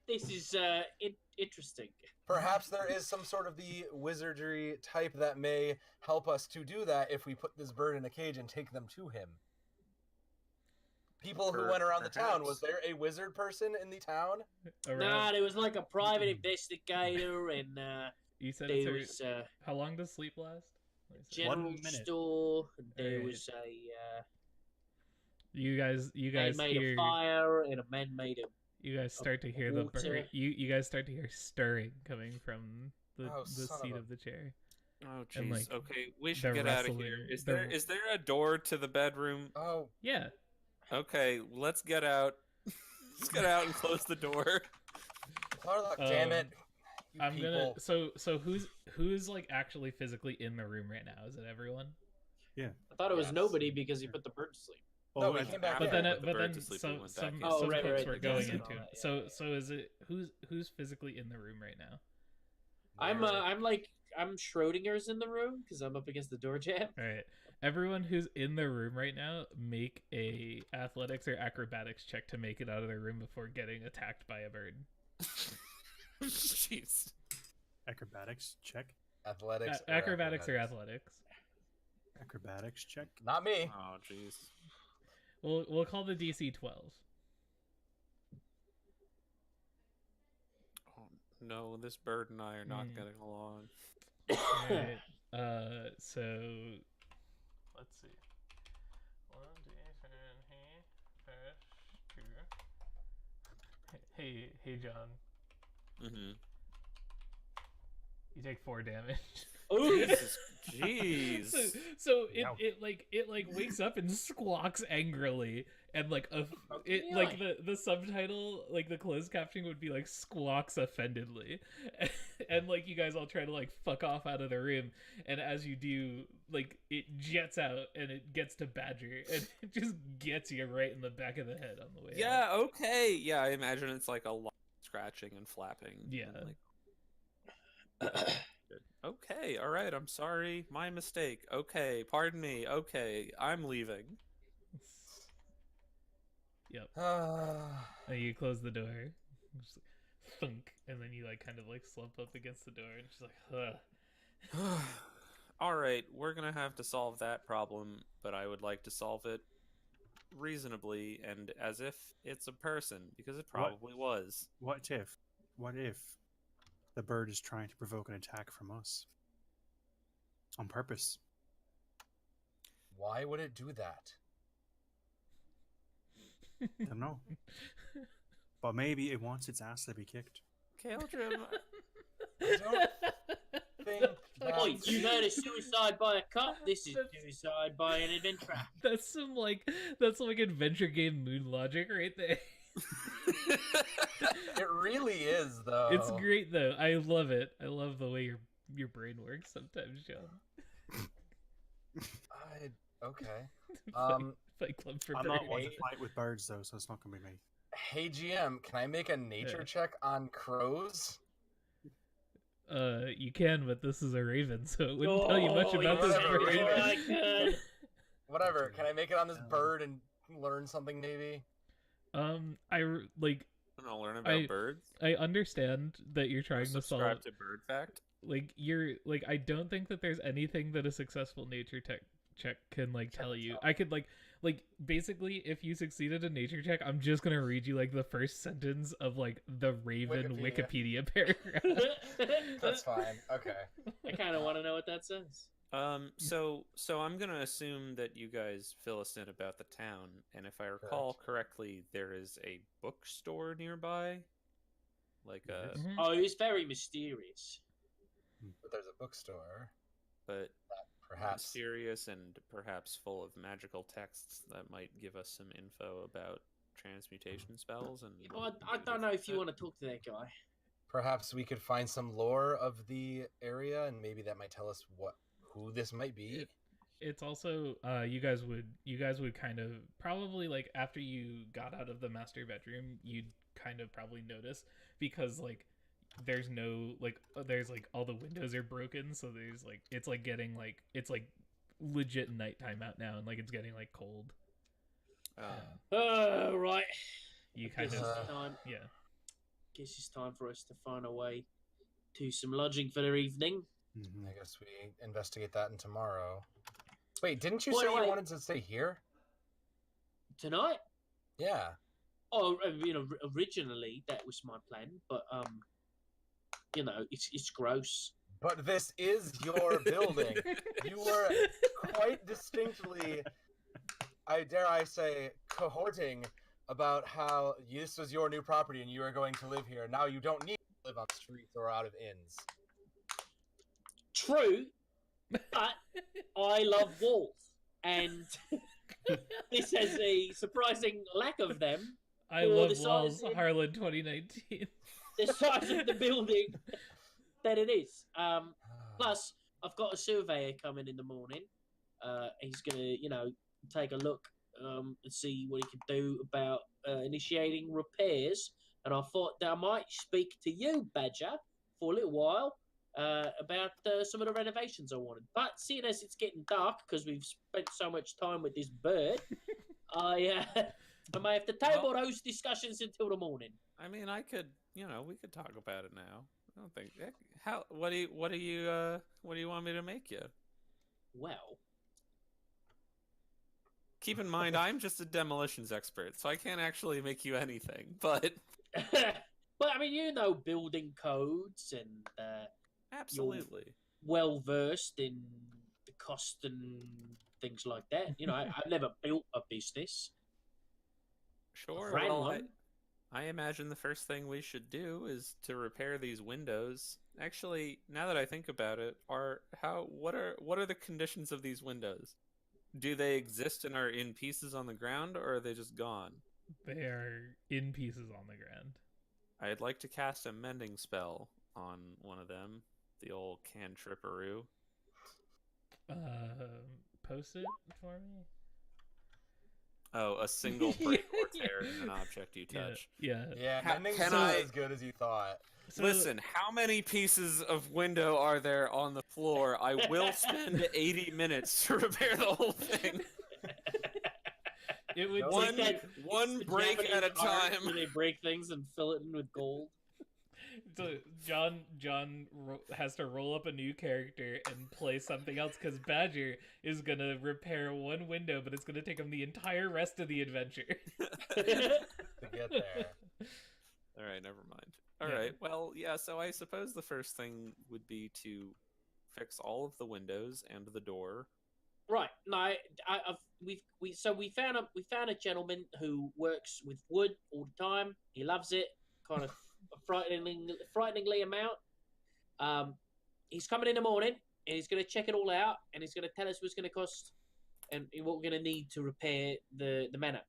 this is interesting. Perhaps there is some sort of the wizardry type that may help us to do that if we put this bird in a cage and take them to him. People who went around the town, was there a wizard person in the town? Nah, there was like a private investigator, and You said there was how long does sleep last? general 1 minute. store, and there Alright. was a You guys man made hear a fire, and a man made a. you guys start to hear the water. bird. You guys start to hear stirring coming from the Oh, son seat of a- of the chair. Oh, And, jeez. like, Okay, we should the get out of here. rustling- Is the- there a door to the bedroom? Oh, Yeah. Okay, let's get out. Let's get out and close the door. Clarlock, damn it! You I'm people. gonna so who's like actually physically in the room right now? Is it everyone? I thought it was Yes. nobody because he put the bird to sleep. No, Oh, we and came back But in. then put the but bird then to sleep, some we went back some, in. Oh, some right, folks right, were the going desk and into all it. that, So is it who's physically in the room right now? I'm Where- I'm Schrodinger's in the room because I'm up against the door jam. All right. Everyone who's in the room right now, make a athletics or acrobatics check to make it out of their room before getting attacked by a bird. Jeez. acrobatics check. Athletics. or Acrobatics or athletics. Acrobatics check. Not me. Oh, jeez. We'll call the DC 12. Oh, no, this bird and I are not Hmm. getting along. Alright. So let's see. 1, 2, 3, 2. Hey, John. Mm-hmm. You take 4 damage. Ooh, Jesus, jeez. So Wow. it wakes up and squawks angrily, and like Okay, the subtitle, like the closed captioning would be like squawks offendedly, and like you guys all try to like fuck off out of the room, and as you do, like it jets out and it gets to Badger and it just gets you right in the back of the head on the way out. Yeah, okay. Yeah, I imagine it's like a lot of scratching and flapping. Yeah. And, like... Good. Okay, all right. I'm sorry. My mistake. Okay, pardon me. Okay, I'm leaving. Yep. Ah. And you close the door, just thunk, and then you like kind of like slump up against the door and just like, ugh. All right, we're gonna have to solve that problem, but I would like to solve it reasonably and as if it's a person, because it probably was. What if the bird is trying to provoke an attack from us on purpose? Why would it do that? I don't know. But maybe it wants its ass to be kicked. Kaldrim, I don't think Oi, that's... you heard of suicide by a cop? This is suicide by an adventurer. That's some like adventure game moon logic right there. It really is, though. It's great though. I love it. I love the way your brain works sometimes, John. Okay. Fight Club for I'm not birds. one to fight with birds though, so it's not gonna be me. Hey GM, can I make a nature Yeah. check on crows? You can, but this is a raven, so it wouldn't tell you much Oh, about you this said bird. raven. I could. Whatever. Can I make it on this bird and learn something maybe? Like I'm gonna learn about birds. I understand that you're trying to solve. Subscribe to Bird Fact. Like you're like I don't think that there's anything that a successful nature check can like tell you. I could like basically if you succeeded a nature check, I'm just gonna read you like the first sentence of like the Raven Wikipedia paragraph. That's fine. Okay. I kind of want to know what that says. So I'm gonna assume that you guys fill us in about the town, and if I recall correctly, there is a bookstore nearby, like a, Yes. Mhm. Oh, he was very mysterious. But there's a bookstore. but Perhaps. mysterious and perhaps full of magical texts that might give us some info about transmutation spells and. I don't know if you want to talk to that guy. Perhaps we could find some lore of the area, and maybe that might tell us who this might be. It's also you guys would kind of probably like after you got out of the master bedroom, you'd kind of probably notice because like there's no like there's like all the windows are broken, so there's like it's like getting like it's like legit nighttime out now, and like it's getting like cold. Right. You kind Guess of it's time. yeah. Guess it's time for us to find a way to some lodging for the evening. I guess we investigate that in tomorrow. Wait, didn't you By say the you way- wanted to stay here? Tonight? Yeah. Oh, originally that was my plan, but it's gross. But this is your building. You were quite distinctly, I dare I say, cohorting about how this was your new property and you are going to live here. Now you don't need to live on streets or out of inns. True, but I love walls, and this has a surprising lack of them. I Or love the size walls, in- Harlan 2019. The size of the building that it is. Plus, I've got a surveyor coming in the morning. He's gonna, take a look and see what he can do about initiating repairs. And I thought that I might speak to you, Badger, for a little while about some of the renovations I wanted. But seeing as it's getting dark because we've spent so much time with this bird, I may have to table those discussions until the morning. I mean, we could talk about it now. I don't think. What do you want me to make you? Well, Keep in mind, I'm just a demolitions expert, so I can't actually make you anything. But but I mean, building codes and absolutely, well versed in the cost and things like that. I've never built a business. sure. ran Well, one. I imagine the first thing we should do is to repair these windows. Actually, now that I think about it, what are the conditions of these windows? Do they exist and are in pieces on the ground, or are they just gone? They are in pieces on the ground. I'd like to cast a mending spell on one of them, the old cantripperoo. Post it for me. Oh, a single break or tear in an object you touch. Yeah. Yeah, Can ending's I- not as good as you thought. So, Listen, how many pieces of window are there on the floor? I will spend 80 minutes to repair the whole thing. it would No, One, take one The break at a Japanese art time. where they break things and fill it in with gold. so John has to roll up a new character and play something else because Badger is gonna repair one window, but it's gonna take him the entire rest of the adventure. To get there. All right, never mind. All Yeah. right, well, yeah, so I suppose the first thing would be to fix all of the windows and the door. Right. No, we found a gentleman who works with wood all the time. He loves it, kind of frighteningly amount. He's coming in the morning and he's going to check it all out and he's going to tell us what it's going to cost and what we're going to need to repair the manor.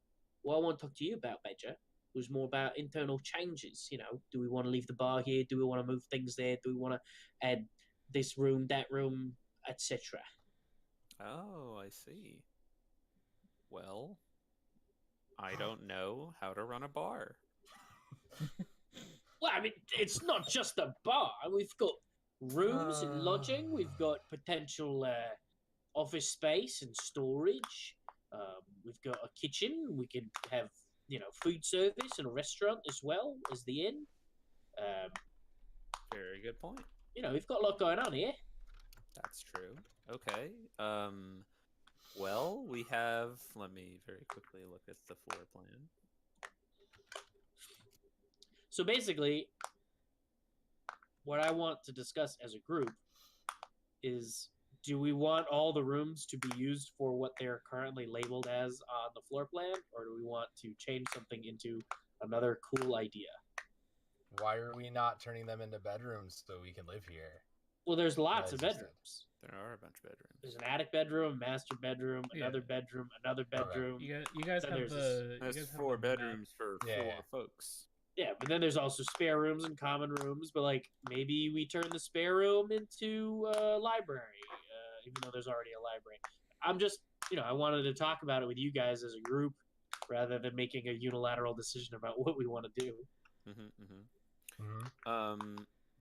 What I want to talk to you about, Badger, was more about internal changes. Do we want to leave the bar here? Do we want to move things there? Do we want to add this room, that room, etc.? Oh, I see. Well, I don't know how to run a bar. Well, I mean, it's not just a bar. We've got rooms and lodging. We've got potential office space and storage. We've got a kitchen. We could have, food service and a restaurant as well as the inn. Very good point. We've got a lot going on here. That's true. Okay. Well, we have. Let me very quickly look at the floor plan. So basically, what I want to discuss as a group is, do we want all the rooms to be used for what they're currently labeled as on the floor plan, or do we want to change something into another cool idea? Why are we not turning them into bedrooms so we can live here? Well, there's lots of Right, just- bedrooms. There are a bunch of bedrooms. There's an attic bedroom, a master bedroom, another Yeah. bedroom, another bedroom. You guys Then have there's the. There's you guys have 4 the map. bedrooms for Yeah. 4 folks. Yeah, but then there's also spare rooms and common rooms. But like maybe we turn the spare room into a library, even though there's already a library. I'm just, I wanted to talk about it with you guys as a group rather than making a unilateral decision about what we want to do.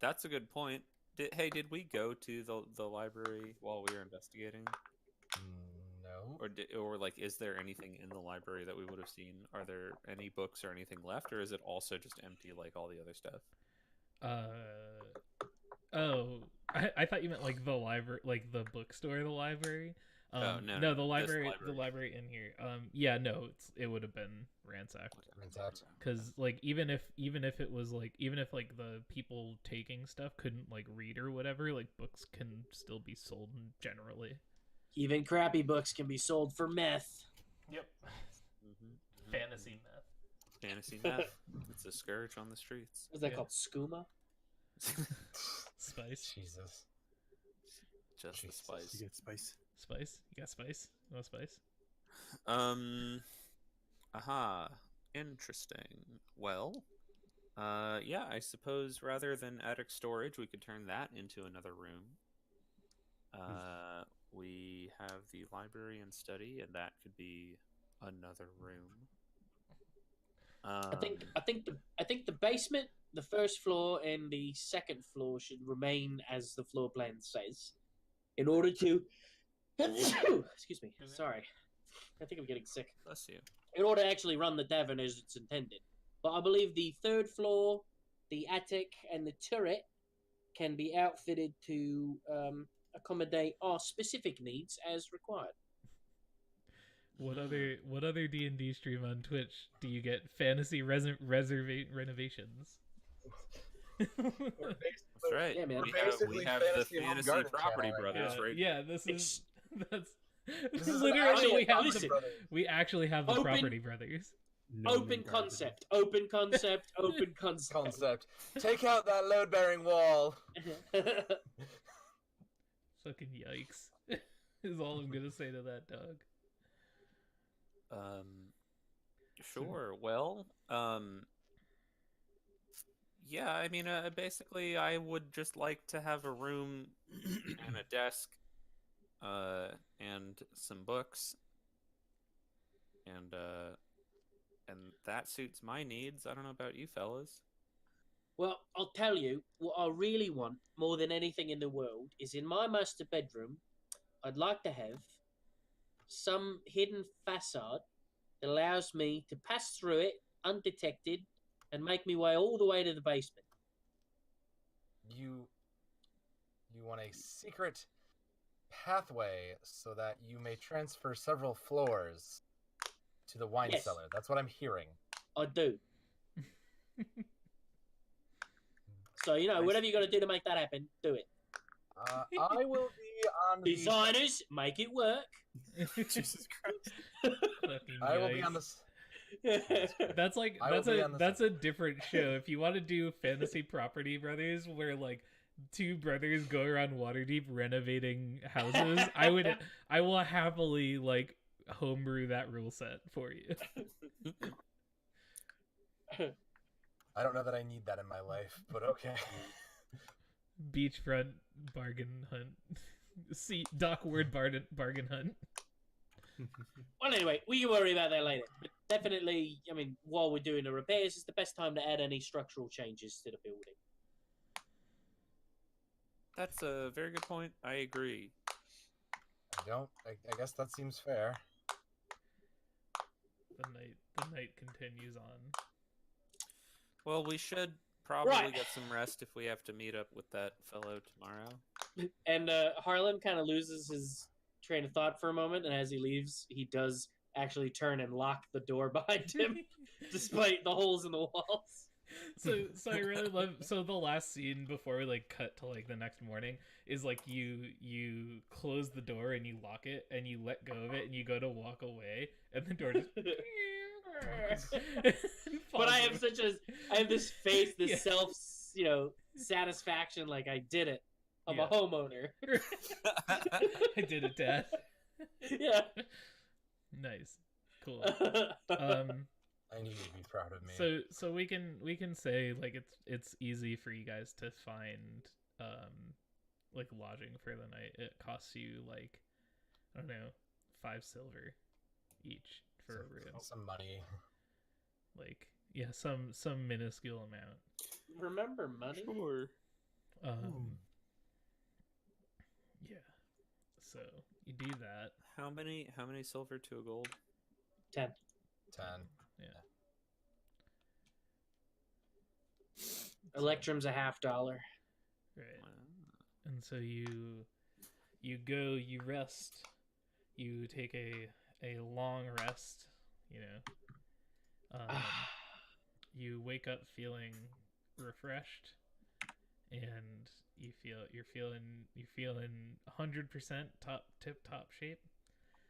That's a good point. Did we go to the library while we were investigating? No. Or like, is there anything in the library that we would have seen? Are there any books or anything left, or is it also just empty like all the other stuff? I thought you meant like the library, like the bookstore, the library. No, no, the library, library. the library in here. Yeah, no, it would have been ransacked. Ransacked. Because like even if it was like the people taking stuff couldn't like read or whatever, like books can still be sold generally. Even crappy books can be sold for meth. Yep. Fantasy meth. Fantasy meth. It's a scourge on the streets. What's that called? Skooma? Spice. Jesus. Just the Jesus. spice. You get spice. Spice. You got spice? No spice. Aha. Interesting. Well, yeah, I suppose rather than attic storage, we could turn that into another room. We have the library and study, and that could be another room. I think the basement, the first floor, and the second floor should remain as the floor plan says, in order to. Excuse me. Sorry, I think I'm getting sick. Bless you. In order to actually run the tavern as it's intended, but I believe the third floor, the attic, and the turret can be outfitted to accommodate our specific needs as required. What other D&D stream on Twitch do you get fantasy renovations? That's right. Yeah, man. We Basically have the Fantasy Home Fantasy Garden Property channel right Brothers, Yeah, right? yeah, this is This is literally we have listen. we actually have the Open- Property Brothers. Open concept. Open concept. Open concept. Concept. Take out that load-bearing wall. Fucking yikes. Is all I'm gonna say to that, dog. Sure. Well, yeah, I mean, basically, I would just like to have a room and a desk, and some books, and that suits my needs. I don't know about you fellas. Well, I'll tell you, what I really want, more than anything in the world, is in my master bedroom, I'd like to have some hidden facade that allows me to pass through it undetected and make me way all the way to the basement. You want a secret pathway so that you may transfer several floors to the wine Yes. cellar. That's what I'm hearing. I do. So, whatever you got to do to make that happen, do it. I will be on the. Designers, make it work. Jesus Christ. Fucking I will be yikes. on this. That's like I will be on the that's a different show. If you want to do Fantasy Property Brothers, where like two brothers go around Waterdeep renovating houses, I will happily like homebrew that rule set for you. I don't know that I need that in my life, but okay. Beachfront bargain hunt. See Dockward bargain hunt. Well, anyway, we can worry about that later. But definitely, I mean, while we're doing the repairs, it's the best time to add any structural changes to the building. That's a very good point. I agree. I guess that seems fair. The night continues on. Well, we should probably Right. get some rest if we have to meet up with that fellow tomorrow. And Harlan kind of loses his train of thought for a moment, and as he leaves, he does actually turn and lock the door behind him, despite the holes in the walls. So I really love the last scene before we like cut to like the next morning is like you close the door and you lock it and you let go of it and you go to walk away and the door just But I have this face, this Yeah. self, satisfaction, like I did it. I'm Yeah. a homeowner. I did it, Dad. Yeah. Nice, cool. I knew you'd be proud of me. So we can say like it's easy for you guys to find like lodging for the night. It costs you like, I don't know, 5 silver each for a room. Some money. Like, yeah, some minuscule amount. Remember money? Sure. Yeah. So you do that. How many silver to a gold? 10. 10. Yeah. Electrum's a $50. Right. Wow. And so you go, you rest, you take a long rest, you know. You wake up feeling refreshed, and you're feeling 100% tip top shape,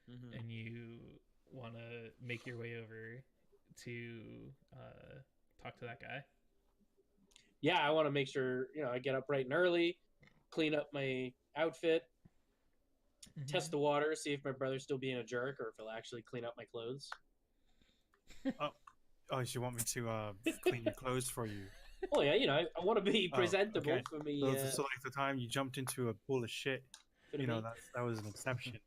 and you want to make your way over to talk to that guy. Yeah, I want to make sure, I get up bright and early, clean up my outfit, test the water, see if my brother's still being a jerk or if he'll actually clean up my clothes. Oh, so you want me to clean your clothes for you? Oh yeah, I want to be presentable okay. for me. So like the time you jumped into a pool of shit, that was an exception.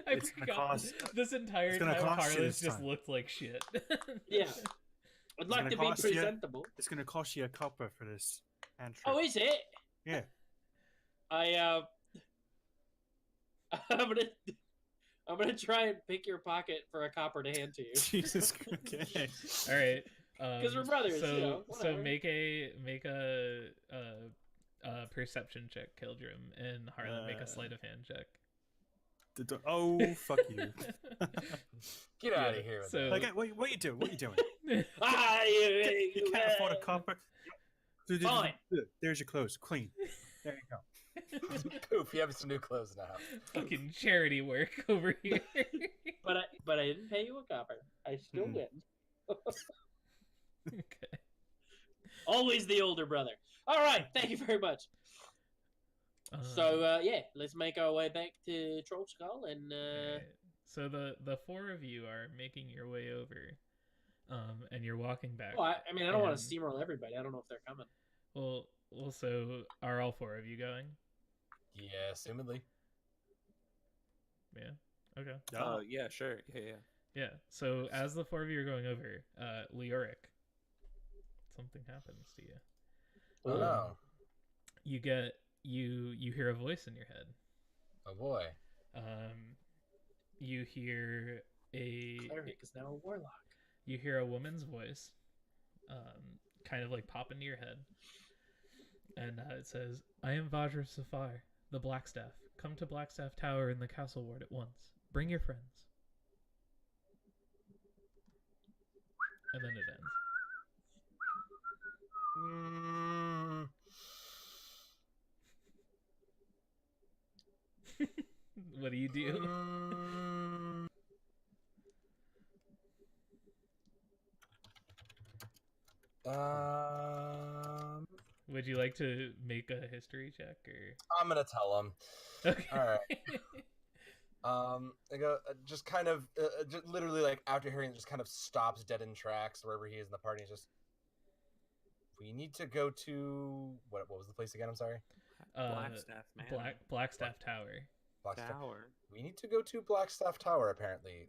I forgot. This entire time Harlan's just looked like shit. Yeah. I'd like to be presentable. It's going to cost you a copper for this entry. Oh, is it? Yeah. I'm gonna try and pick your pocket for a copper to hand to you. Jesus Christ. All right. Because we're brothers. So make a perception check, Kildrum, and Harlan make a sleight of hand check. Oh, fuck you. Get out of here. So, like, what are you doing? What are you doing? You can't afford a copper. Fine. There's your clothes. Clean. There you go. Poof, you have some new clothes now. Fucking charity work over here. But I didn't pay you a copper. I still win. Okay. Always the older brother. All right, thank you very much. So let's make our way back to Troll Skull and. Right. So the 4 of you are making your way over, and you're walking back. Oh, I don't want to steamroll everybody. I don't know if they're coming. Well, so are all 4 of you going? Yeah, assumedly. Yeah. Okay. Oh, yeah, sure. Yeah. Yeah. So as the 4 of you are going over, Leoric, something happens to you. Oh no. You get you hear a voice in your head. Oh boy. You hear a Cleric is now a warlock. You hear a woman's voice, kind of like pop into your head, and it says, "I am Vajra Safar, the Blackstaff. Come to Blackstaff Tower in the Castle Ward at once. Bring your friends." And then it ends. What do you do? Would you like to make a history check, or? I'm gonna tell him. Okay. All right. I go just kind of just literally like after hearing it, just kind of stops dead in tracks wherever he is in the party. He's just, we need to go to what was the place again? I'm sorry. Blackstaff Manor. Blackstaff Tower. Blackstaff Tower. We need to go to Blackstaff Tower. Apparently,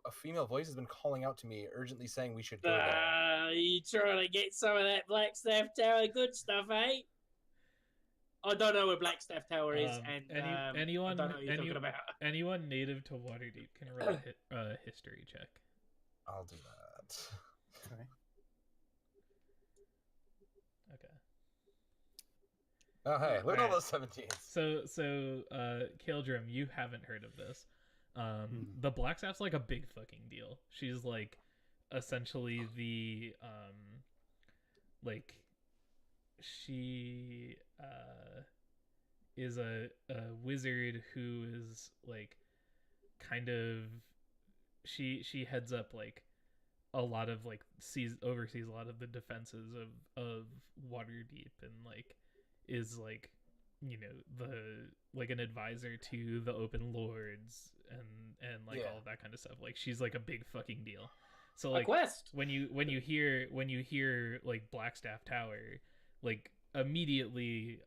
a female voice has been calling out to me, urgently saying we should go there. You trying to get some of that Blackstaff Tower good stuff, eh? I don't know where Blackstaff Tower is, and anyone, I don't know what you're talking about. Anyone native to Waterdeep can roll a history check. I'll do that. Okay. Okay. Oh hey, look at all Alright. those 17s. So, Kildrum, you haven't heard of this. The Blackstaff's like a big fucking deal. She's like, essentially the, like, she, is a wizard who is like, kind of, she heads up like a lot of like oversees a lot of the defenses of Waterdeep, and like is like, the like an advisor to the Open Lords and like Yeah. all of that kind of stuff. Like she's like a big fucking deal. So A like quest. when you hear like Blackstaff Tower, like immediately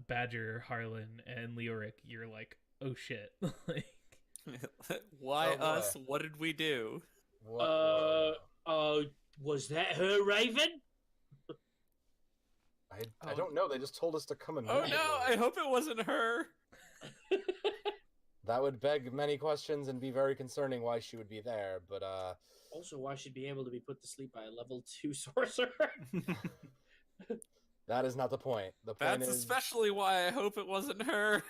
Badger, Harlan, and Leoric, you're like, oh shit. Like Why Oh, boy. us? What did we do? What? Was that her, Raven? I don't know. They just told us to come Oh immediately. no! I hope it wasn't her. That would beg many questions and be very concerning why she would be there. But Also, why she'd be able to be put to sleep by a level 2 sorcerer? that is not the point. The point That's is especially why I hope it wasn't her.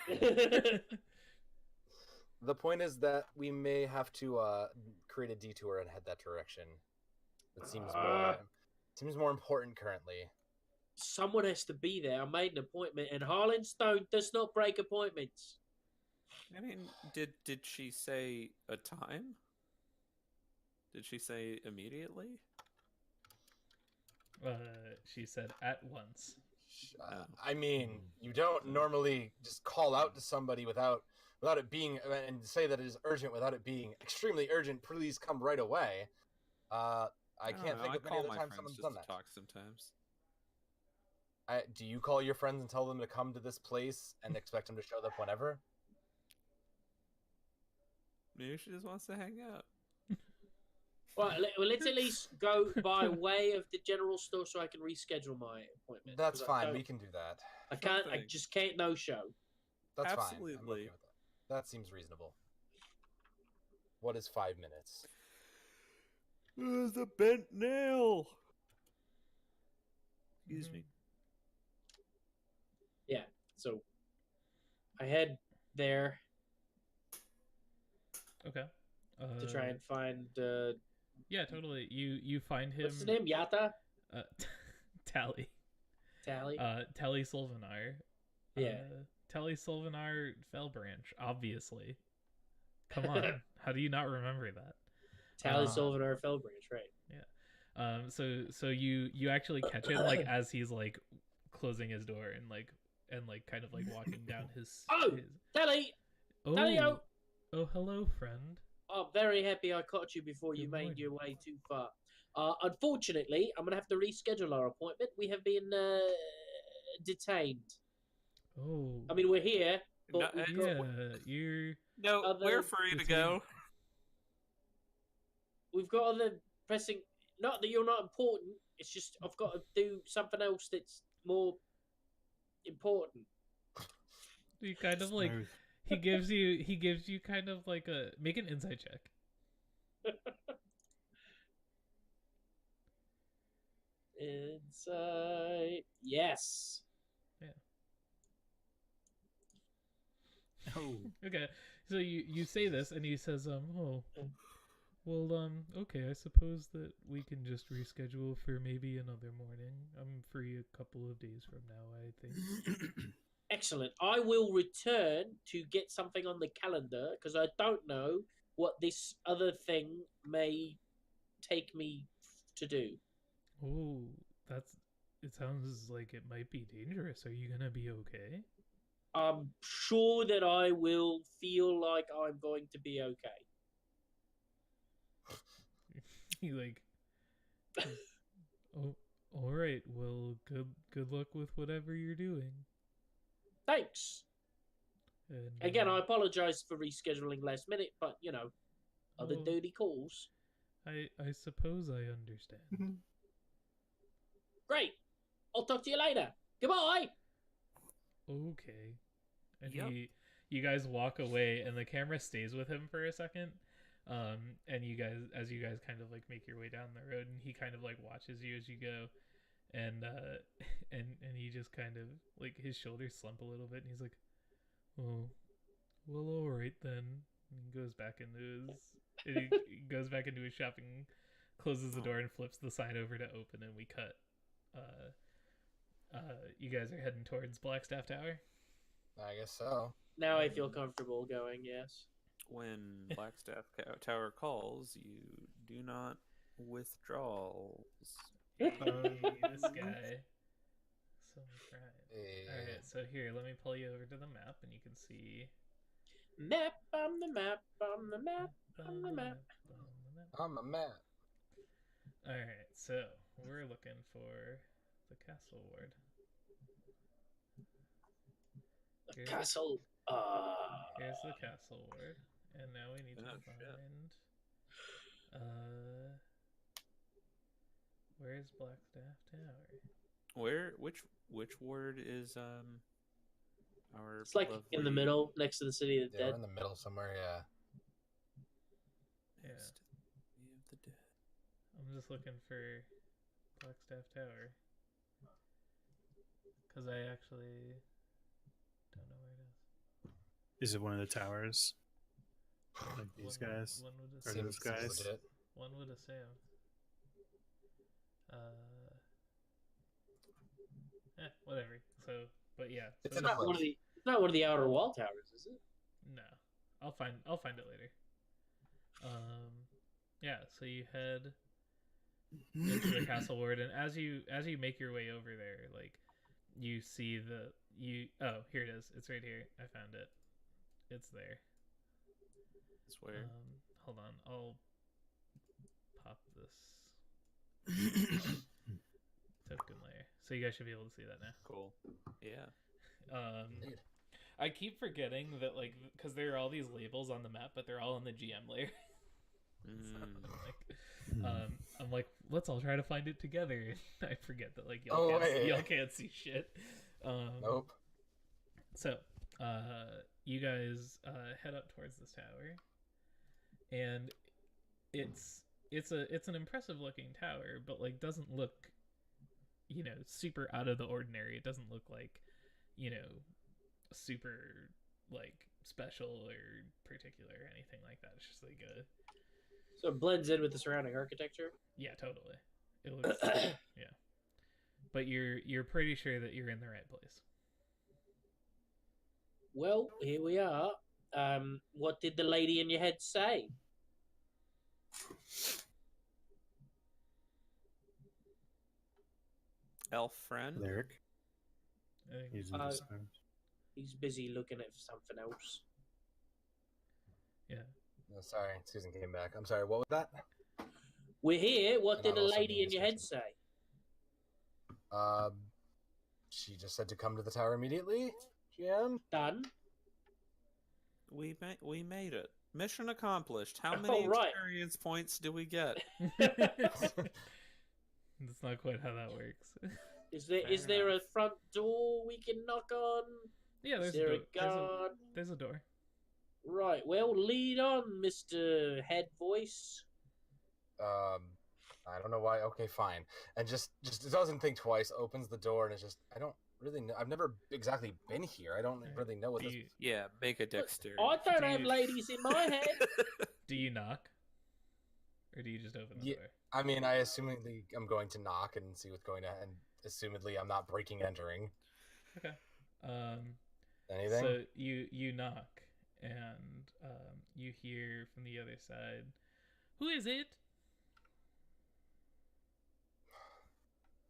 the point is that we may have to create a detour and head that direction. It seems more important currently. Someone has to be there. I made an appointment, and Harlan Stone does not break appointments. I mean, did she say a time? Did she say immediately? She said at once. I mean, you don't normally just call out to somebody without it being and say that it is urgent without it being extremely urgent. Please come right away. I can't think of many other times someone's done that. Talk sometimes. Do you call your friends and tell them to come to this place and expect them to show up whenever? Maybe she just wants to hang out. Well, let's at least go by way of the general store so I can reschedule my appointment. That's 'cause fine. We can do that. I can't. I Something. just can't no show. That's fine. I'm Absolutely. okay with that. That seems reasonable. What is 5 minutes? The bent nail. Excuse me. Yeah. So I head there Okay. to try and find. Yeah, totally. You find him. What's his name? Yatta? Tally. Tally? Tally Sylvanar. Yeah. Tally Sylvanar Fellbranch, obviously. Come on. How do you not remember that? Tally Sylvanar Fellbranch, right. So you actually catch him like as he's like closing his door and kind of like walking down his Tally! Oh, Tally, oh, hello, friend. I'm very happy I caught you before you Good made morning. your way too far. Unfortunately, I'm going to have to reschedule our appointment. We have been detained. Oh. I mean, we're here, but No, we've got, you're No, Other we're free to routine. go. we've got other pressing... Not that you're not important. It's just I've got to do something else that's more important. you kind of like Smooth. he gives you kind of like a make an insight check. Insight. Yes. Oh, Okay, so you say this and he says oh well okay, I suppose that we can just reschedule for maybe another morning. I'm free a couple of days from now, I think. Excellent. I will return to get something on the calendar because I don't know what this other thing may take me to do. Oh, it sounds like it might be dangerous. Are you gonna be okay? I'm sure that I will feel like I'm going to be okay. He like oh, all right, well, good luck with whatever you're doing. Thanks. And Again, I apologize for rescheduling last minute, but you know, other Oh. duty calls. I suppose I understand. Great. I'll talk to you later. Goodbye. Okay. And Yep. you guys walk away and the camera stays with him for a second. And you guys kind of like make your way down the road and he kind of like watches you as you go. And and he just kind of like his shoulders slump a little bit and he's like, "Oh, well, all right then." And he goes back into his shop and closes the door and flips the sign over to open, and we cut. You guys are heading towards Blackstaff Tower. I guess so. Now I feel comfortable going, yes. When Blackstaff Tower calls, you do not withdraw. Hey, this guy. so fried. Eh, All right, so here, let me pull you over to the map, and you can see. Map on the map, on the map, on the map. I'm a man. All right, so we're looking for the castle ward. The Here's castle. Here's the castle ward, and now we need to Oh, shit. find. Where's Blackstaff Tower? Which word is our It's like in the lovely middle, next to the city of the Yeah, we're dead. in the middle somewhere. Yeah. Yeah, Heist of the dead. I'm just looking for Blackstaff Tower because I actually don't know where it is. Is it one of the towers? Like these One- guys? One would Or assume. those guys? legit. One would assume. Whatever. So, but yeah. It's so in It's a not one of place. the. It's not one of the outer wall towers, is it? No, I'll find it later. Yeah. So you head into the castle ward, and as you make your way over there, like you see oh, here it is. It's right here. I found it. It's there. It's where? Hold on. I'll pop this token layer, so you guys should be able to see that now. Cool. Yeah. Indeed. I keep forgetting that, like, because there are all these labels on the map, but they're all in the GM layer. So I'm like, let's all try to find it together. I forget that, like, y'all can't see shit. Nope. So, you guys head up towards this tower, and it's an impressive looking tower, but like doesn't look, super out of the ordinary. It doesn't look like, super like special or particular or anything like that. It's just like So it blends in with the surrounding architecture. yeah, totally. It looks yeah, but you're pretty sure that you're in the right place. Well, here we are. What did the lady in your head say? Elf friend. Lyric. I think- He's in the sound. He's busy looking at something else. yeah. No, sorry, Susan came back. I'm sorry. What was that? We're here. What And did I'm the also lady in being your head discussion. say? She just said to come to the tower immediately. GM. Done. We made it. Mission accomplished. How many right. experience points do we get? That's not quite how that works. Is there Fair a enough. front door we can knock on? Yeah, Is there's a there door. a guard? There's a door. Right. Well, lead on, Mr. Head Voice. I don't know why. Okay, fine. And just doesn't think twice. Opens the door and it's just I don't really know. I've never exactly been here. I don't really know what Do this. you, Yeah, make a dexterity. I don't Do have you- ladies in my head. do you knock, or do you just open the Yeah. door? I mean, I assumedly I'm going to knock and see what's going on, and assumedly I'm not breaking and entering Okay. anything. So you knock, and you hear from the other side, "Who is it?"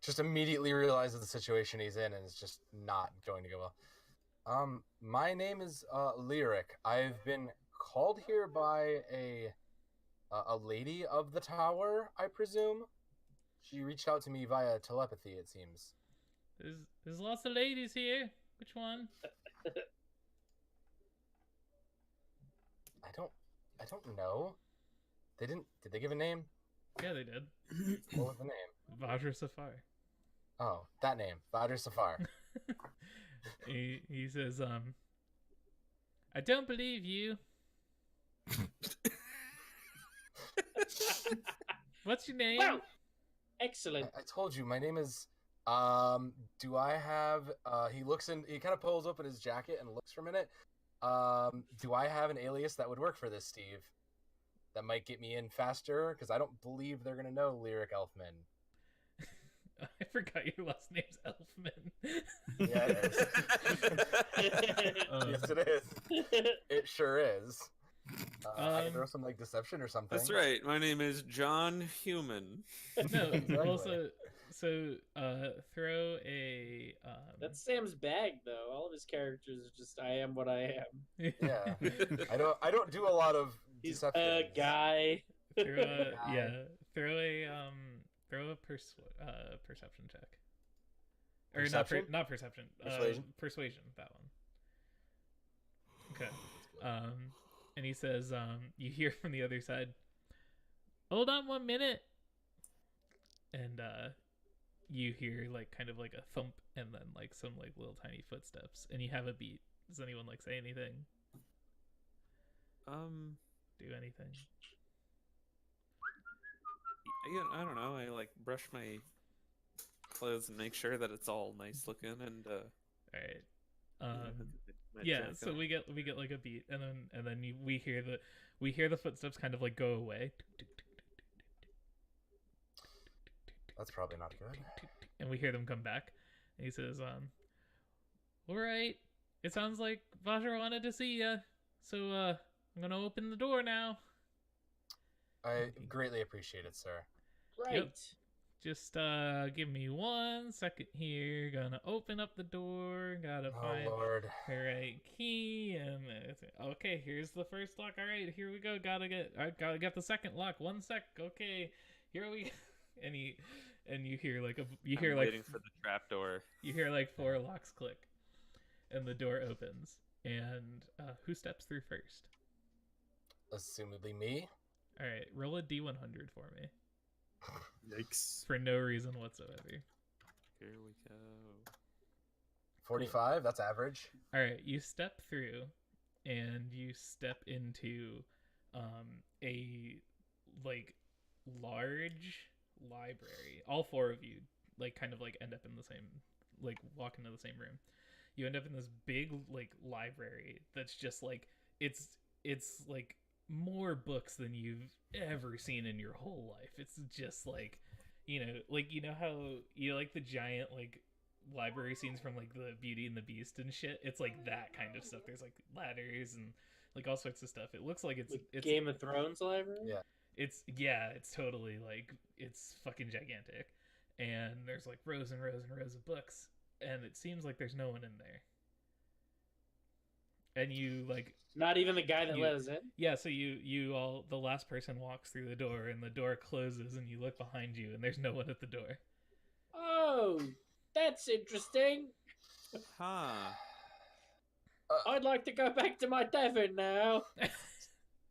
Just immediately realizes the situation he's in, and it's just not going to go well. My name is Lyric. I've been called here by a lady of the tower, I presume. She reached out to me via telepathy, it seems. There's lots of ladies here. Which one? I don't know. Did they give a name? Yeah, they did. What was the name? Vajra Safar. Oh, that name. Badr Safar. He says, I don't believe you. What's your name? Well, excellent. I told you, my name is do I have he kind of pulls open his jacket and looks for a minute. Do I have an alias that would work for this, Steve? That might get me in faster, because I don't believe they're gonna know Lyric Elfman. I forgot your last name's Elfman. Yeah, it is. Yes, it is. It sure is. I can throw some deception or something. That's right. My name is John Human. No, Exactly. well, throw a That's Sam's bag, though. All of his characters are just, I am what I am. Yeah. I don't do a lot of He's deception. a guy. throw a perception check. Or Perception? not perception. Persuasion? Persuasion, that one. Okay. And he says, you hear from the other side, hold on 1 minute. And you hear like kind of like a thump and then like some like little tiny footsteps, and you have a beat. Does anyone like say anything? Do anything? Yeah, I don't know. I like brush my clothes and make sure that it's all nice looking and All right. Yeah, so we get like a beat, and then we hear the footsteps kind of like go away, That's probably not good. and we hear them come back. And he says, all right, it sounds like Vajra wanted to see ya, so I'm gonna open the door now. I greatly appreciate it, sir. Right. Yep. Just give me 1 second here. Gonna open up the door. Gotta find Lord. the right key. And okay, here's the first lock. All right, here we go. Gotta get the second lock. 1 sec. Okay, here we. And you hear like waiting for the trap door. You hear like 4 locks click, and the door opens. And who steps through first? Assumedly me. All right, roll a d100 for me. Yikes. For no reason whatsoever. Here we go. 45, that's average. All right, you step through, and you step into a like large library. All 4 of you like kind of like end up in the same, like walk into the same room. You end up in this big like library that's just like it's like more books than you've ever seen in your whole life. It's just like, you know how you like the giant like library scenes from like the Beauty and the Beast and shit. It's like that kind of stuff. There's like ladders and like all sorts of stuff. It looks like it's Game of Thrones library. Yeah. It's totally like it's fucking gigantic, and there's like rows and rows and rows of books, and it seems like there's no one in there. And you like not even the guy that let us in. Yeah, so the last person walks through the door, and the door closes, and you look behind you, and there's no one at the door. Oh, that's interesting. Huh. I'd like to go back to my tavern now.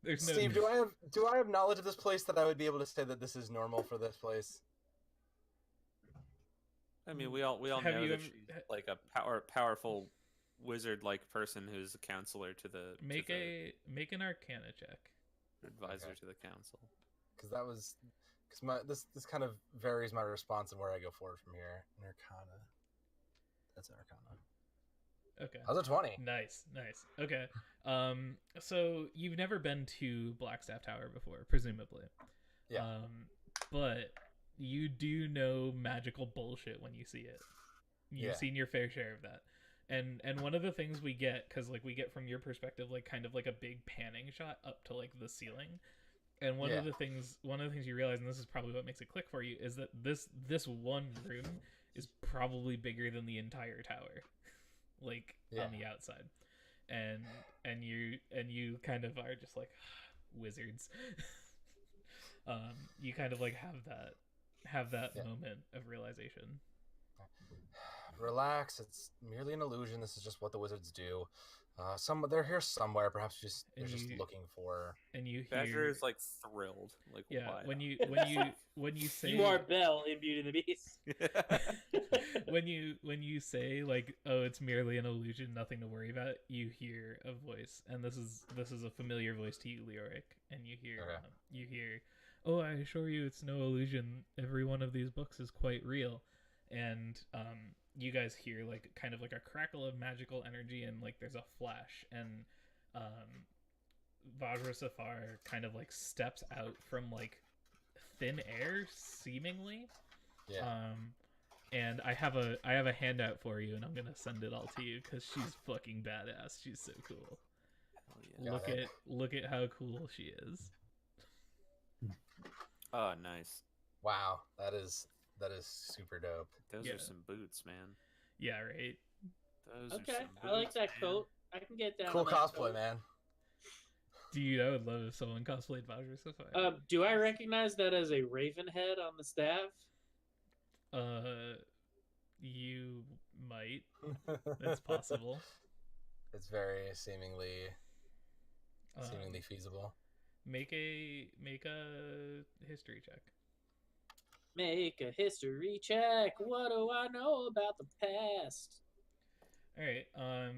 There's no Steve, do I have knowledge of this place that I would be able to say that this is normal for this place? I mean, we all know that she's like a powerful wizard-like person who's a counselor to the make an Arcana check. Advisor to the council. Because this kind of varies my response and where I go forward from here. An Arcana. That's an Arcana. Okay. How's a 20? Nice. Okay. So you've never been to Blackstaff Tower before, presumably. Yeah. But you do know magical bullshit when you see it. You've seen your fair share of that. And one of the things we get, because like we get from your perspective, like kind of like a big panning shot up to like the ceiling. And one of the things you realize, and this is probably what makes it click for you, is that this one room is probably bigger than the entire tower. Like on the outside, and you kind of are just like wizards. You kind of like have that moment of realization. Relax, it's merely an illusion. This is just what the wizards do. They're here somewhere. Perhaps they're just looking for. And you hear Badger is like thrilled. Like why? when you say you are Belle in Beauty and the Beast. when you say like, oh, it's merely an illusion, nothing to worry about, you hear a voice, and this is a familiar voice to you, Leoric, and you hear oh, I assure you it's no illusion, every one of these books is quite real. And you guys hear like kind of like a crackle of magical energy, and like there's a flash, and Vajra Safar kind of like steps out from like thin air, seemingly. And I have a handout for you, and I'm gonna send it all to you because she's fucking badass. She's so cool. Look at how cool she is. Oh, nice. Wow, that is That is super dope. Those Yeah. are some boots, man. Yeah, right. Those are Okay, some I like boots, that man. coat. I can get down. Cool on that cosplay, coat. man. Dude, I would love if someone cosplayed Bowser so far. Do I recognize that as a raven head on the staff? You might. That's possible. It's very seemingly Um, feasible. Make a history check. Make a history check. What do I know about the past? All right.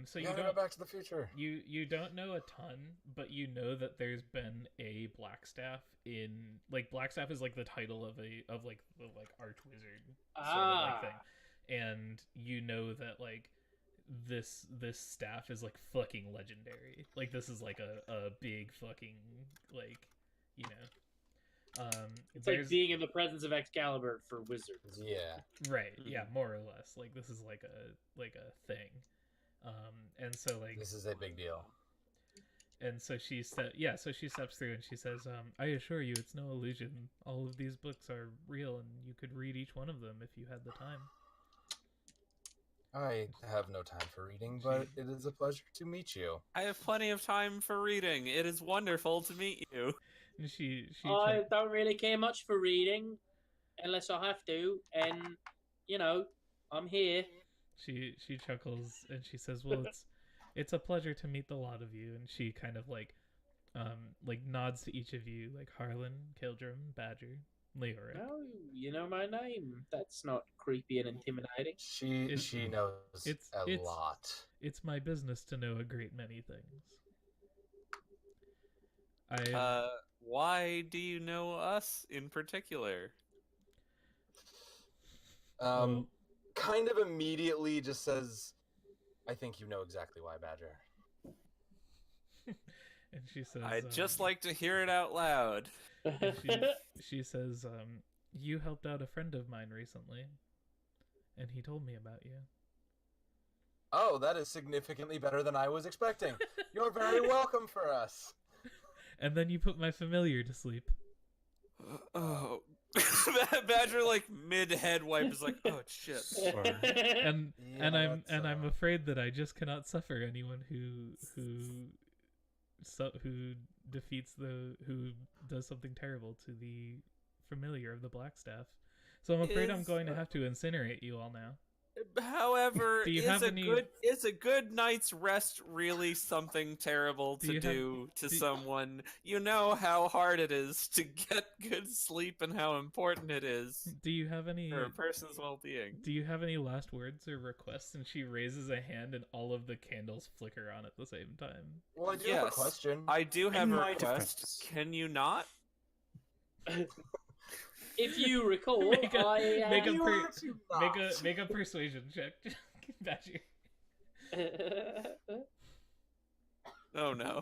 So You you gotta don't go Back to the Future. you don't know a ton, but you know that there's been a Blackstaff in Blackstaff is like the title of the archwizard sort of like thing, and you know that like this staff is like fucking legendary. Like this is like a big fucking like you know. It's like being in the presence of Excalibur for wizards. Yeah. right, yeah, more or less. Like this is like a thing. And so like This is a big deal. and so she said so she steps through and she says, I assure you it's no illusion. All of these books are real and you could read each one of them if you had the time. I have no time for reading, but it is a pleasure to meet you. I have plenty of time for reading. It is wonderful to meet you. And she I don't really care much for reading, unless I have to, and you know, I'm here. she chuckles and she says, well, it's a pleasure to meet the lot of you. And she kind of like nods to each of you, like Harlan, Kildrum, Badger, Leoric. Oh, you know my name. That's not creepy and intimidating. She knows a lot. It's my business to know a great many things. Why do you know us in particular? Kind of immediately just says, I think you know exactly why, Badger. And she says, I'd just like to hear it out loud. she says, you helped out a friend of mine recently, and he told me about you. Oh, that is significantly better than I was expecting. You're very welcome for us. And then you put my familiar to sleep. Oh. Badger like mid head wipe is like, oh shit. and I'm afraid that I just cannot suffer anyone who defeats who does something terrible to the familiar of the Blackstaff. So I'm afraid I'm going to have to incinerate you all now. However, Do you is have a any- is a good night's rest really something terrible to do to someone? You know how hard it is to get good sleep and how important it is Do you have any for a person's well-being. Do you have any last words or requests? And she raises a hand and all of the candles flicker on at the same time. Well, I do have a question. I do have In a my request. defense. Can you not? If you recall, Make a- I make a You per- are to not. Make a persuasion check. Badger. Oh no.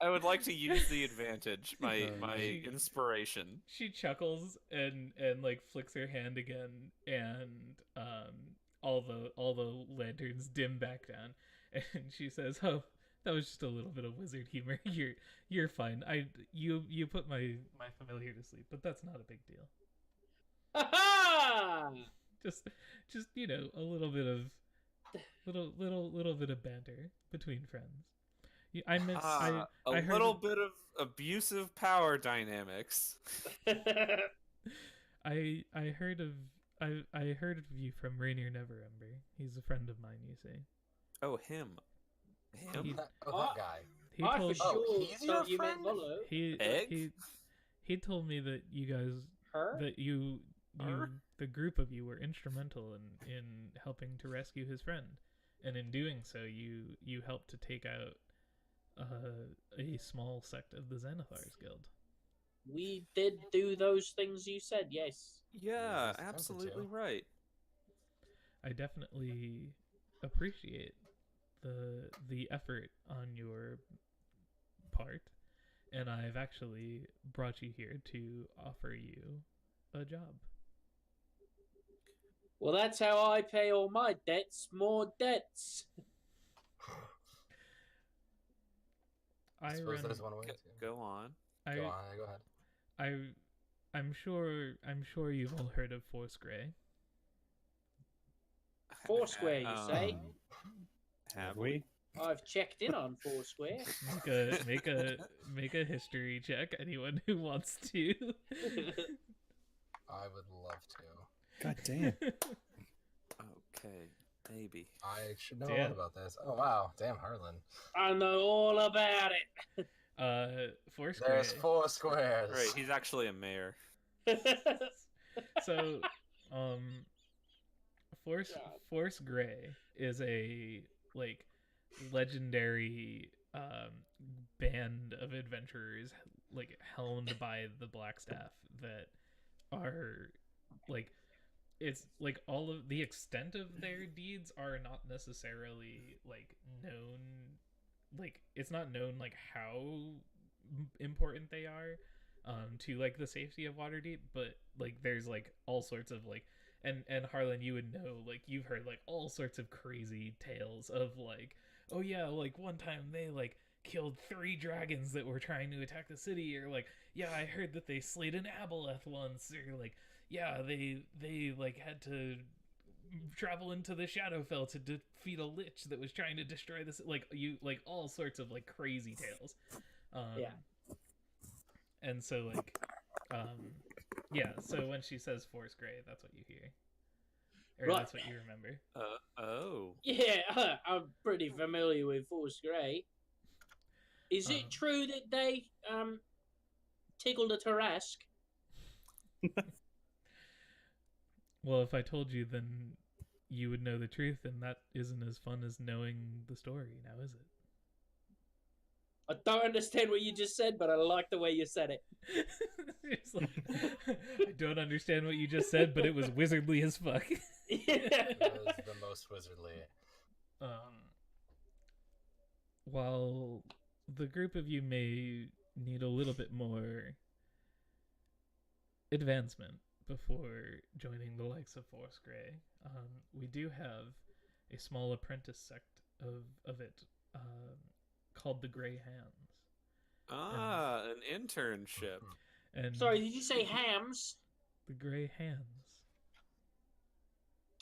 I would like to use the advantage, my inspiration. She chuckles and like flicks her hand again, and all the lanterns dim back down, and she says, "Oh, that was just a little bit of wizard humor. You're fine. You put my familiar to sleep, but that's not a big deal. Ha-ha! Just you know, a little bit of little bit of banter between friends. I meant A I heard little of- bit of abusive power dynamics. I heard of you from Rainier Neverember. He's a friend of mine, you see. Oh, him. He- That guy. He I told for sure Oh, he's your thought you meant friend? Volo. Egg? he told me that you guys Her? that you Her? the group of you were instrumental in helping to rescue his friend, and in doing so you helped to take out a small sect of the Xanathars Guild. We did do those things you said, yes. Yeah, Yes, tempted absolutely to. right. I definitely appreciate the effort on your part, and I've actually brought you here to offer you a job. Well, that's how I pay all my debts. More debts. I suppose there's one way to Go on. I go on. Go ahead. I'm sure you've all heard of Force Grey. Foursquare, you say? Have we? I've checked in on Foursquare. Make a history check. Anyone who wants to. I would love to. God damn. Okay, maybe. I should know a Damn. lot about this. Oh wow, damn Harlan. I know all about it. Force There's Grey. 4 squares. Right, he's actually a mayor. So, Force God. Force Grey is a like legendary band of adventurers like helmed by the Blackstaff that are like it's like all of the extent of their deeds are not necessarily like known, like it's not known like how important they are to like the safety of Waterdeep, but like there's like all sorts of like and Harlan, you would know, like you've heard like all sorts of crazy tales of like, oh yeah, like one time they like killed 3 dragons that were trying to attack the city, or like, yeah, I heard that they slayed an aboleth once, or like, yeah, they like had to travel into the Shadowfell to defeat a lich that was trying to destroy this, like you like all sorts of like crazy tales. Yeah. And so like yeah, so when she says Force Grey, that's what you hear. Or Right. that's what you remember. Oh. Yeah, I'm pretty familiar with Foursquare. Is it true that they tickled a Tarrasque? Well, if I told you, then you would know the truth, and that isn't as fun as knowing the story, now is it? I don't understand what you just said, but I like the way you said it. It's like, I don't understand what you just said, but it was wizardly as fuck. It was the most wizardly. While the group of you may need a little bit more advancement before joining the likes of Force Grey, we do have a small apprentice sect of it called the Grey Hands. Ah, an internship. And Sorry, did you say hams? the Grey Hands.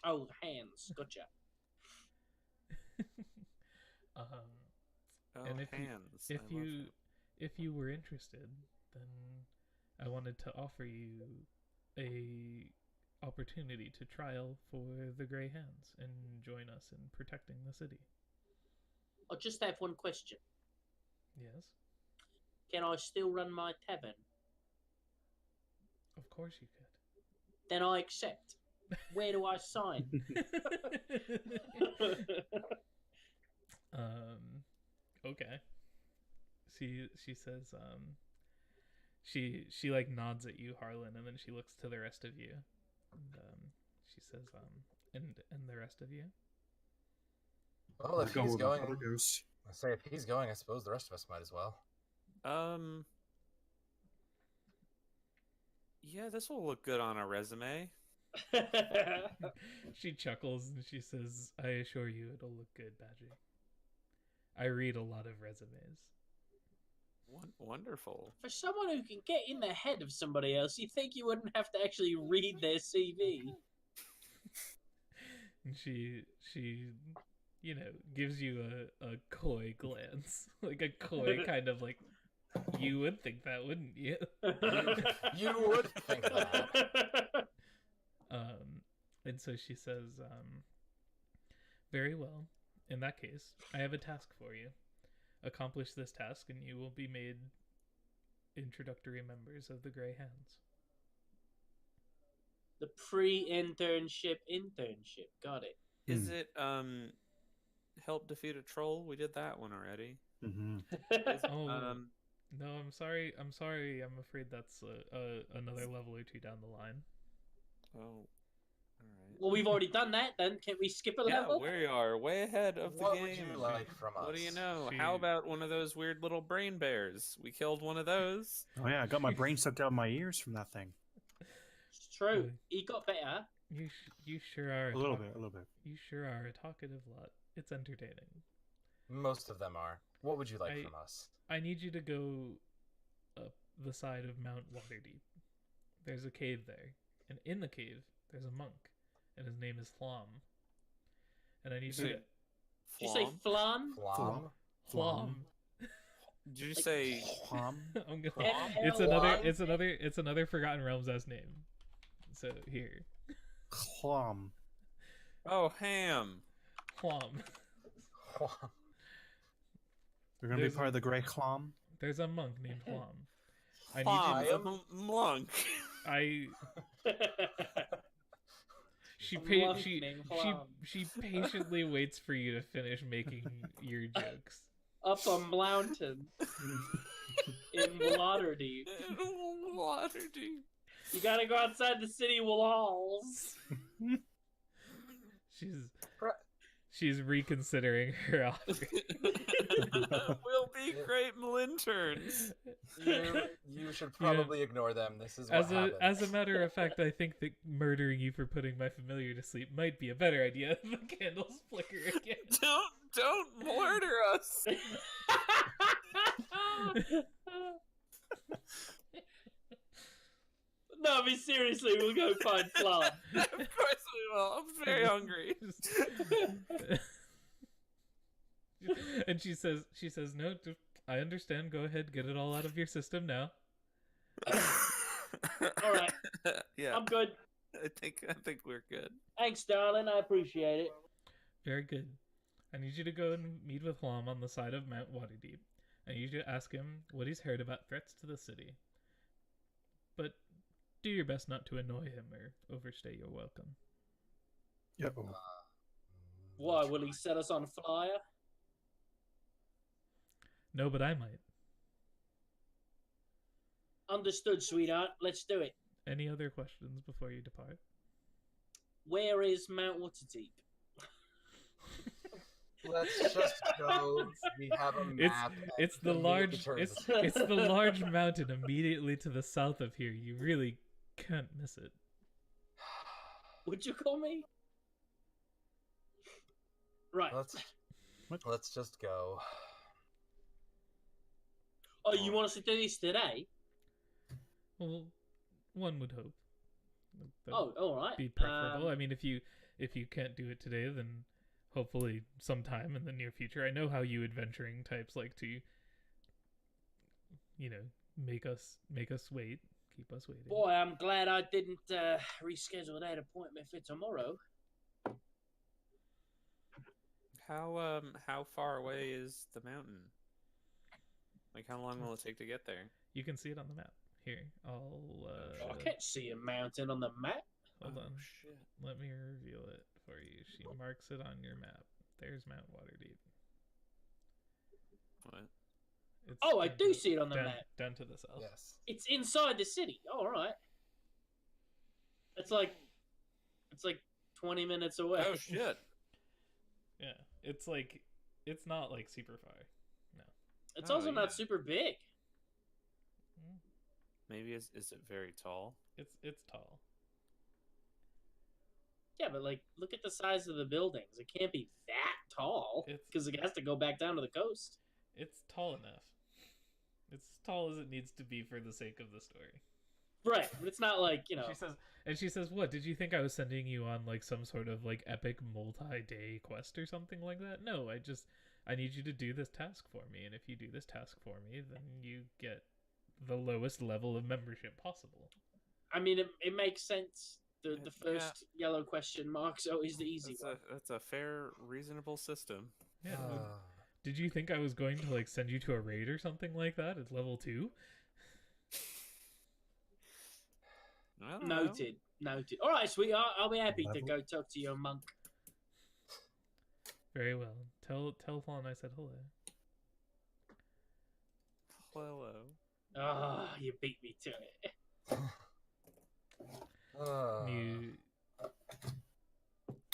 Oh, hands. Gotcha. Oh, And hands. if I love you him. if you were interested, then I wanted to offer you a opportunity to trial for the Grey Hands and join us in protecting the city. I just have one question. Yes, Can I still run my tavern? of course you could. Then I accept. Where do I sign? Okay. She says she like nods at you, Harlan, and then she looks to the rest of you, and she says and the rest of you. Well, if Go he's where my going, brother goes. I say if he's going, I suppose the rest of us might as well. Yeah, this will look good on a resume. She chuckles and she says, I assure you it'll look good, Badgie. I read a lot of resumes. Wonderful. For someone who can get in the head of somebody else, you'd think you wouldn't have to actually read their CV. And she you know, gives you a coy glance. Like a coy kind of like, you would think that, wouldn't you? You would think that. And so she says, very well. In that case, I have a task for you. Accomplish this task and you will be made introductory members of the Grey Hands. The pre-internship internship. Got it. Is it help defeat a troll? We did that one already. Mm-hmm. Oh, no, I'm sorry. I'm afraid that's another level or two down the line. Oh, all right. Well, we've already done that. Then can we skip a Yeah, level? we are way ahead of the What game. would you like from us? What do you know? She- How about one of those weird little brain bears? We killed one of those. Oh yeah, I got my brain sucked out of my ears from that thing. It's true. Really? He got better. You sure are A little bit. You sure are a talkative lot. It's entertaining. Most of them are. What would you like I- from us? I need you to go up the side of Mount Waterdeep. there's a cave there, and in the cave there's a monk, and his name is Flom. And I need you say to Did you say flan? Flom? Flom. Did you Like- say I'm gonna. Flom? It's another Forgotten Realms as name. So here, Clom. oh ham? Flom. We're gonna be There's part a- of the Grey Clom. There's a monk named Flom. I Fine, need you. am- a monk. I she A pa- monk she named she Flom. she patiently waits for you to finish making your jokes. Up a mountain in Waterdeep. Waterdeep. You gotta go outside the city walls. She's reconsidering her offer. We'll be great interns. You should probably ignore them. This is what As happens. a matter of fact, I think that murdering you for putting my familiar to sleep might be a better idea. The candles flicker again. Don't murder us. No, I mean seriously, we'll go find flan. Of course we will. I'm very hungry. And she says, no, I understand. Go ahead, get it all out of your system now. All right, Yeah, I'm good. I think we're good. Thanks, darling. I appreciate it. Very good. I need you to go and meet with Hlom on the side of Mount Waterdeep. I need you to ask him what he's heard about threats to the city. But do your best not to annoy him or overstay your welcome. Yep. Why will he set us on fire? No, but I might. Understood, sweetheart. Let's do it. Any other questions before you depart? Where is Mount Waterdeep? Let's just go. We have a map. and It's the immediately large turns- it's the large mountain immediately to the south of here. You really can't miss it. What'd you call me? Right. Let's just go. Oh, you want us to do this today? Well, one would hope. That Oh, all right. would be preferable. I mean, if you can't do it today, then hopefully sometime in the near future. I know how you adventuring types like to, make us wait, keep us waiting. Boy, I'm glad I didn't reschedule that appointment for tomorrow. How far away is the mountain? Like, how long will it take to get there? You can see it on the map. Here, I'll I can't see a mountain on the map. hold on. Shit. Let me reveal it for you. She marks it on your map. There's Mount Waterdeep. What? It's Oh, I down do to- see it on the down, map. Down to the south. Yes. It's inside the city. Oh, all right. It's like 20 minutes away. Oh shit! Yeah, it's not like super far. No. It's Oh, also yeah. not super big. Maybe is it very tall? It's tall. Yeah, but look at the size of the buildings. It can't be that tall It's- because it has to go back down to the coast. It's tall enough. It's as tall as it needs to be for the sake of the story. Right, but it's not like She says, "What? Did you think I was sending you on like some sort of like epic multi-day quest or something like that? No, I need you to do this task for me, and if you do this task for me, then you get the lowest level of membership possible." I mean, it makes sense. The Yeah. first yellow question mark's always the easy one. That's a fair, reasonable system. Yeah. Uh, Did you think I was going to like send you to a raid or something like that at level 2? I don't know. Noted. All right, sweetheart. I'll be happy to Level? go talk to your monk. Very well. Tell Fawn I said hello. Hello. Ah, you beat me to it.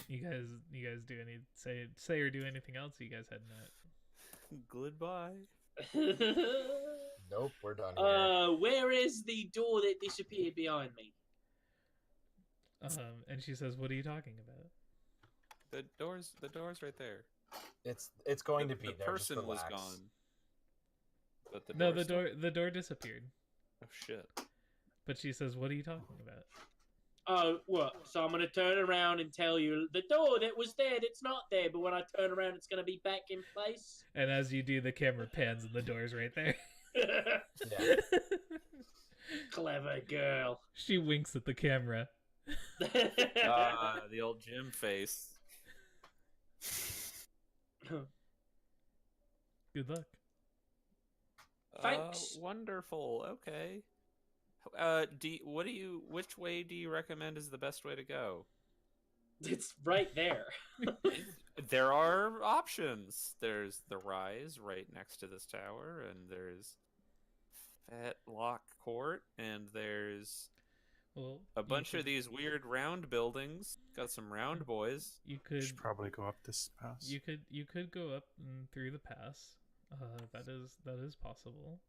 You guys do any say or do anything else? You guys heading out? Goodbye. Nope, we're done here. Where is the door that disappeared behind me? And she says, "What are you talking about?" The door's right there. It's going to be the there. just person was relax. gone. But No, the door disappeared. Oh shit. But she says, "What are you talking about?" Oh, what? So I'm going to turn around and tell you the door that was there, that's not there, but when I turn around, it's going to be back in place? And as you do, the camera pans and the door's right there. Yeah. Clever girl. She winks at the camera. The old Jim face. Good luck. Thanks. Wonderful. Okay. Which way do you recommend is the best way to go? It's right there. There are options. There's the rise right next to this tower, and there's Fetlock Court, and there's a bunch of these weird round buildings. Got some round boys. You We could should probably go up this pass. you could go up and through the pass. That is possible.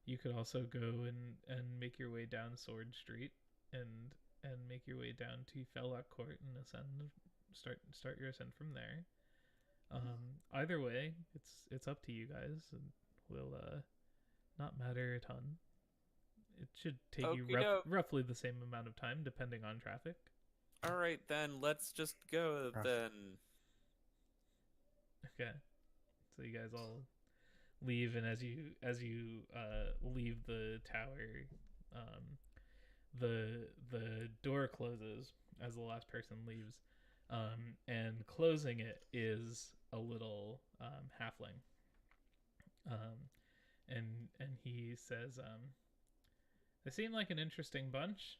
You could also go and make your way down Sword Street and make your way down to Fellock Court and ascend. Start your ascent from there. Either way, it's up to you guys, and will not matter a ton. It should take you roughly the same amount of time, depending on traffic. All right, then let's just go. Then. Okay, so you guys all leave, and as you leave the tower, the door closes as the last person leaves, and closing it is a little halfling, and he says, "They seem like an interesting bunch.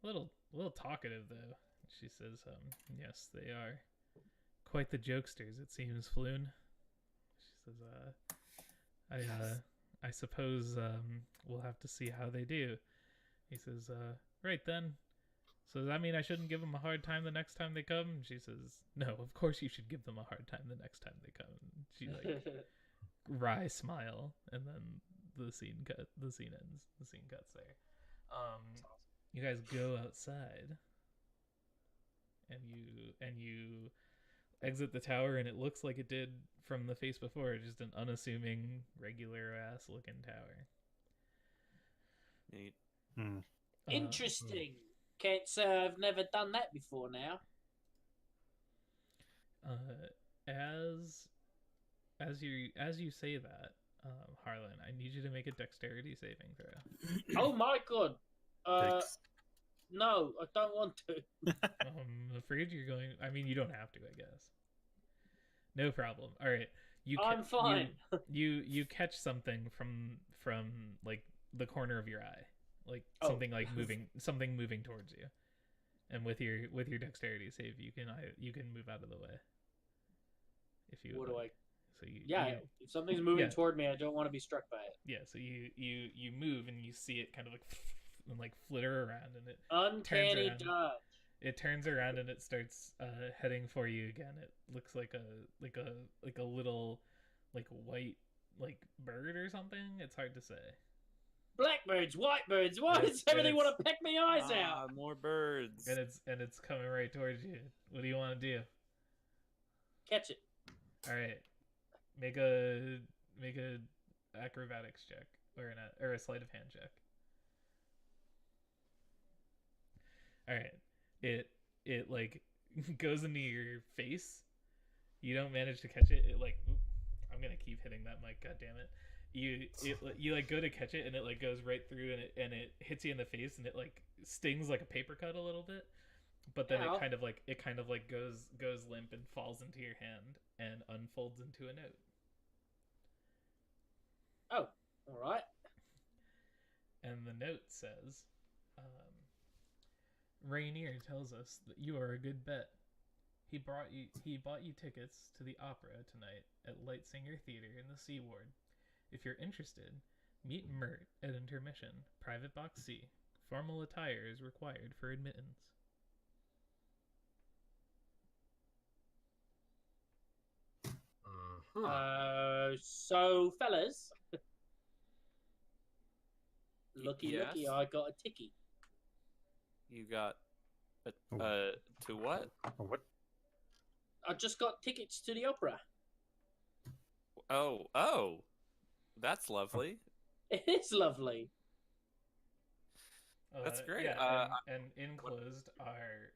A little talkative though." She says, "Yes, they are. Quite the jokesters, it seems, Floon." She says, I suppose we'll have to see how they do." He says, "Right then. So does that mean I shouldn't give them a hard time the next time they come?" And she says, "No, of course you should give them a hard time the next time they come." And she like wry smile, and then the scene ends. The scene cuts there. You guys go outside, and you exit the tower, and it looks like it did from the face before, just an unassuming, regular ass looking tower. Neat. Interesting. Can't say I've never done that before now. As you say that, Harlan, I need you to make a dexterity saving throw. Oh my god. Thanks. No, I don't want to. I'm afraid you're going. I mean, you don't have to, I guess. No problem. All right, I'm fine. You catch something from like the corner of your eye, like something like moving towards you, and with your dexterity save, you can move out of the way. If you What do I? So if something's moving toward me, I don't want to be struck by it. Yeah, so you move and you see it kind of like and like flitter around, and it Uncanny turns dodge. It turns around and it starts heading for you again. It looks like a little like white like bird or something. It's hard to say. Blackbirds, whitebirds. Why does everything want to peck me eyes out? More birds. And it's coming right towards you. What do you want to do? Catch it. All right, make a acrobatics check or a sleight of hand check. All right. It like goes into your face. You don't manage to catch it. It like, I'm gonna keep hitting that mic. God damn it! You like go to catch it, and it like goes right through, and it hits you in the face, and it like stings like a paper cut a little bit. But then it kind of like goes limp and falls into your hand and unfolds into a note. Oh, all right. And the note says, Rainier tells us that you are a good bet. He bought you tickets to the opera tonight at Lightsinger Theater in the C Ward. If you're interested, meet Mert at intermission, private box C. Formal attire is required for admittance. So fellas, looky, I got a ticket. You got to what? What? I just got tickets to the opera. Oh, that's lovely. It is lovely. That's great. Yeah, and enclosed are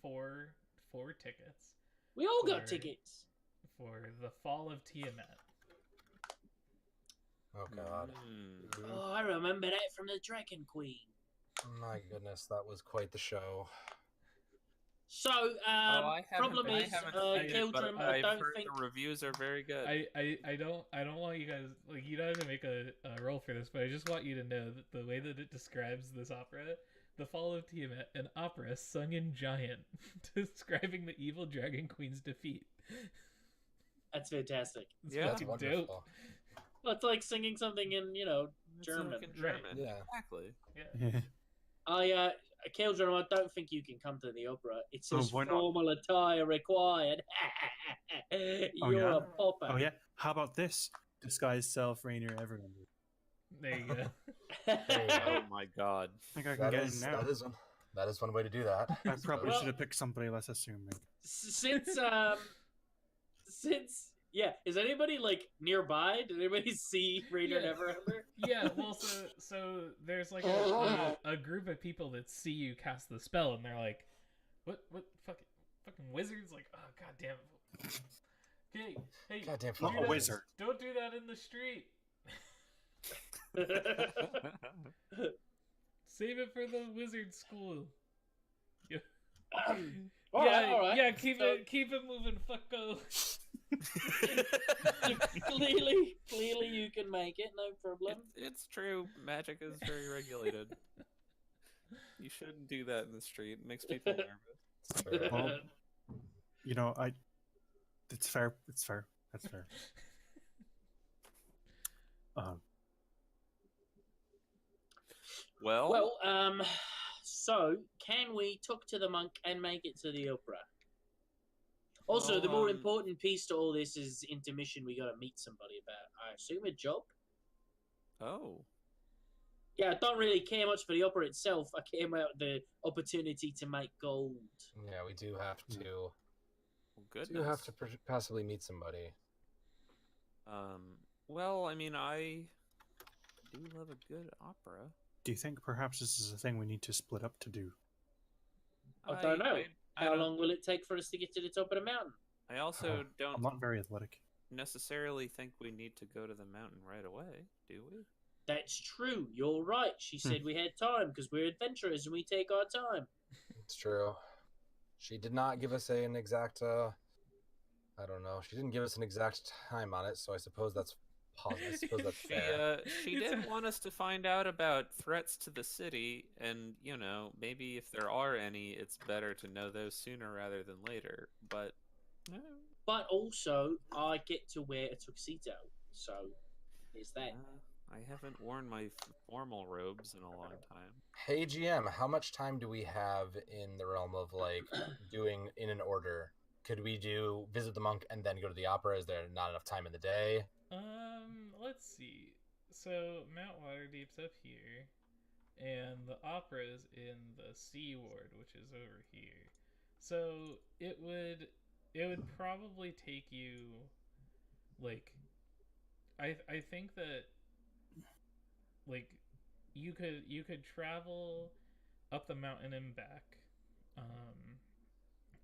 four tickets We all got For- tickets. for the Fall of Tiamat. Oh God. Oh, I remember that from the Dragon Queen. My goodness, that was quite the show. So, I problem haven't, is, I haven't seen it, but Kildrum, I've don't heard think. the reviews are very good. I don't want you guys, like, you don't have to make a roll for this, but I just want you to know that the way that it describes this opera, The Fall of Tiamat, an opera sung in giant, describing the evil Dragon Queen's defeat. That's fantastic. It's Yeah. That's fucking wonderful. dope. Well, it's like singing something in, It's German. like in Right. German. Yeah. Exactly. Yeah. Kildrum, I don't think you can come to the opera. It Oh, says why not? formal attire required. You're yeah? a popper. Oh yeah. How about this? Disguise self, Rainier, everyone. There you go. Oh my god. I think I can get in now. That is one way to do that. I probably Well- should have picked somebody less assuming. Since is anybody like nearby? Did anybody see Raider Yeah. Neverember? Yeah, well, so there's like a group of people that see you cast the spell, and they're like, "What fucking wizards?" Like, oh god damn it! Hey, Goddamn don't I'm do a that- wizard. Don't do that in the street. Save it for the wizard school. Yeah, All right. yeah. Keep So- it moving, fucko. clearly you can make it, no problem. It's true. Magic is very regulated. You shouldn't do that in the street. It makes people nervous. It's true. Well, you know, it's fair. It's fair. That's fair. Well, So can we talk to the monk and make it to the opera? Also, the more Um, important piece to all this is intermission. We got to meet somebody about. I assume a job. oh, Yeah, I don't really care much for the opera itself. I care about the opportunity to make gold. Yeah, we do have to. well, goodness. Do have to possibly meet somebody. Well, I mean, I do love a good opera. Do you think perhaps this is a thing we need to split up to do? I don't know. I How don't- long will it take for us to get to the top of the mountain? I also I'm don't not very athletic. necessarily think we need to go to the mountain right away, do we? That's true. You're right. She said we had time because we're adventurers and we take our time. It's true. She did not give us an exact. I don't know. She didn't give us an exact time on it, so I suppose that's I suppose that's fair. She did want us to find out about threats to the city, and maybe if there are any, it's better to know those sooner rather than later. But But also, I get to wear a tuxedo, so there's that. I haven't worn my formal robes in a long time. Hey GM, how much time do we have in the realm of like doing in an order? Could we do visit the monk and then go to the opera? Is there not enough time in the day? Let's see. So Mount Waterdeep's up here, and the opera's in the Sea Ward, which is over here. So it would probably take you, like, I think that, like, you could travel up the mountain and back,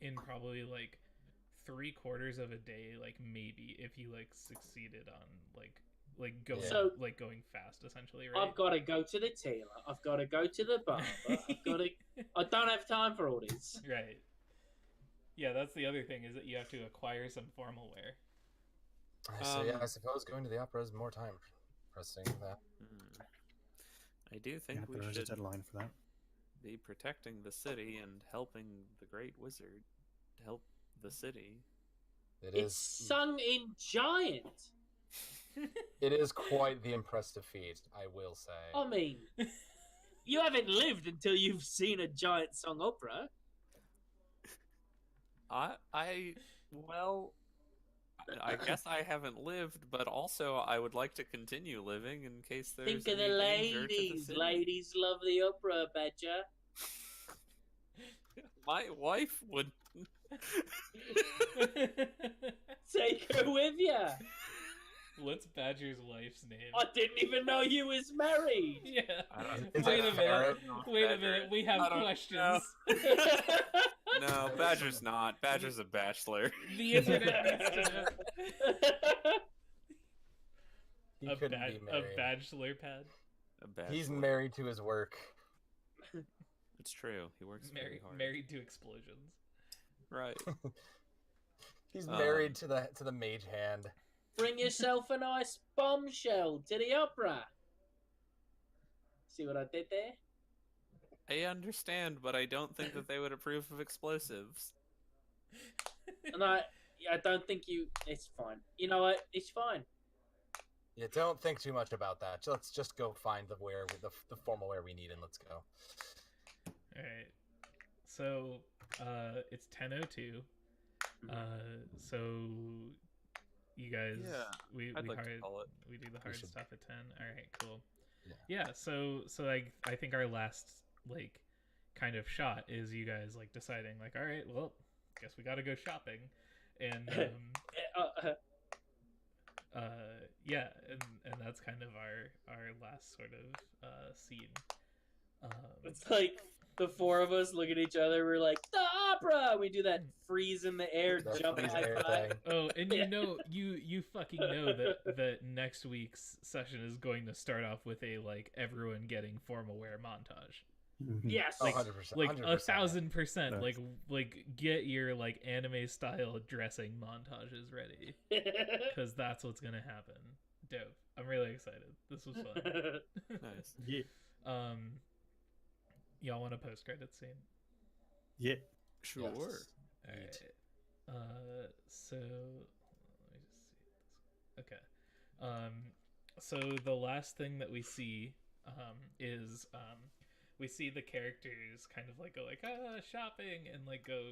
in probably like 3/4 of a day, like maybe if you like succeeded on going So- going fast, essentially, right? I've got to go to the tailor. I've got to go to the barber. I don't have time for all this. Right. Yeah, that's the other thing, is that you have to acquire some formal wear. So yeah, I suppose going to the opera is more time pressing than that. I do think Yeah, we there is a should deadline for that. be protecting the city and helping the Great Wizard help the city. It's sung in giant. It is quite the impressive feat, I will say. I mean, you haven't lived until you've seen a giant sung opera. Well, I guess I haven't lived, but also I would like to continue living in case there's Think of the any danger to the ladies. city. Ladies love the opera, Badger. My wife would. Take her with you. What's Badger's wife's name? I didn't even know you was married. Yeah. Is Wait it a ferret? minute. Wait a minute. We have I don't questions. No, Badger's not. Badger's a bachelor. The internet needs to know. He A couldn't be a married. bachelor pad. A bachelor. He's married to his work. It's true. He works very hard. Married to explosions. Right. He's married to the mage hand. Bring yourself a nice bombshell to the opera. See what I did there? I understand, but I don't think that they would approve of explosives. And I don't think you. It's fine. You know what? It's fine. Yeah, don't think too much about that. Let's just go find the formal wear we need, and let's go. All right. So, it's 10:02. So you guys, we I'd like to hard, call it. we do the hard should- stuff at 10. All right, cool. Yeah. Yeah. So I think our last like kind of shot is you guys like deciding like, all right, well, guess we got to go shopping, and yeah, and that's kind of our last sort of scene. It's like the four of us look at each other. We're like, the opera. We do that freeze in the air, That jump freeze high air five. thing. Oh, and Yeah. you fucking know that next week's session is going to start off with a like everyone getting formal wear montage. Yes. Oh, Like- 100%. Like 100%. 1,000%. Nice. Like get your like anime style dressing montages ready, because that's what's gonna happen. Dope. I'm really excited. This was fun. Nice. Yeah. Y'all want a post credit scene? Yeah. Sure. Yes. All right. So let me just see this. Okay. So the last thing that we see, is we see the characters kind of like go like shopping and like go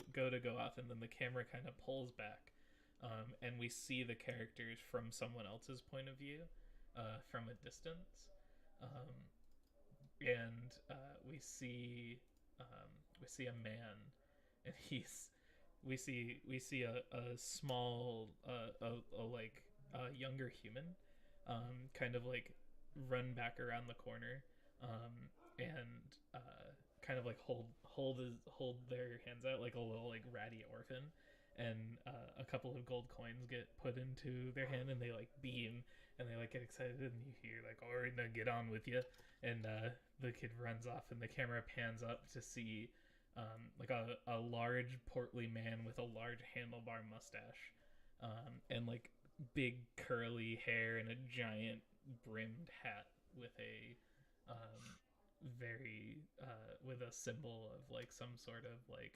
off, and then the camera kind of pulls back, and we see the characters from someone else's point of view, from a distance, and we see a man, and we see a small younger human, kind of like run back around the corner, and kind of like hold their hands out like a little like ratty orphan, and a couple of gold coins get put into their hand, and they like beam, and they like get excited, and you hear like, all right, now get on with you, and the kid runs off, and the camera pans up to see like a large portly man with a large handlebar mustache, and like big curly hair and a giant brimmed hat with a with a symbol of like some sort of like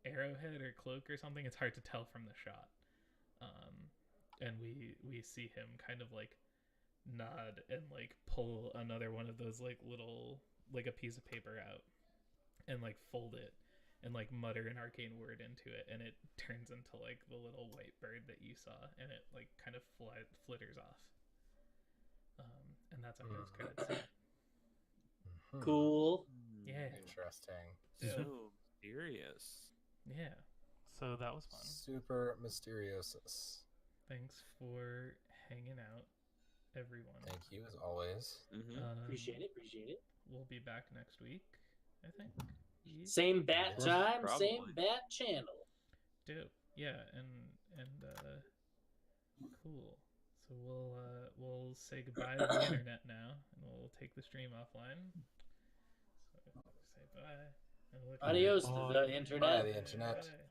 arrowhead or cloak or something. It's hard to tell from the shot, and we see him kind of like nod and like pull another one of those like little like a piece of paper out and like fold it and like mutter an arcane word into it, and it turns into like the little white bird that you saw, and it like kind of flitters off, and that's our post credits scene. Cool. Yeah. Interesting. So mysterious. Yeah, so that was fun. Super mysterious. Thanks for hanging out, everyone. Thank you as always. Appreciate it. We'll be back next week, I think. Yeah. Same bat Yeah. time, Probably. same bat channel. Dope. Yeah, and cool. So we'll say goodbye to the internet now, and we'll take the stream offline. So say bye. And look at Adios it. to the internet. Bye, the internet. Bye.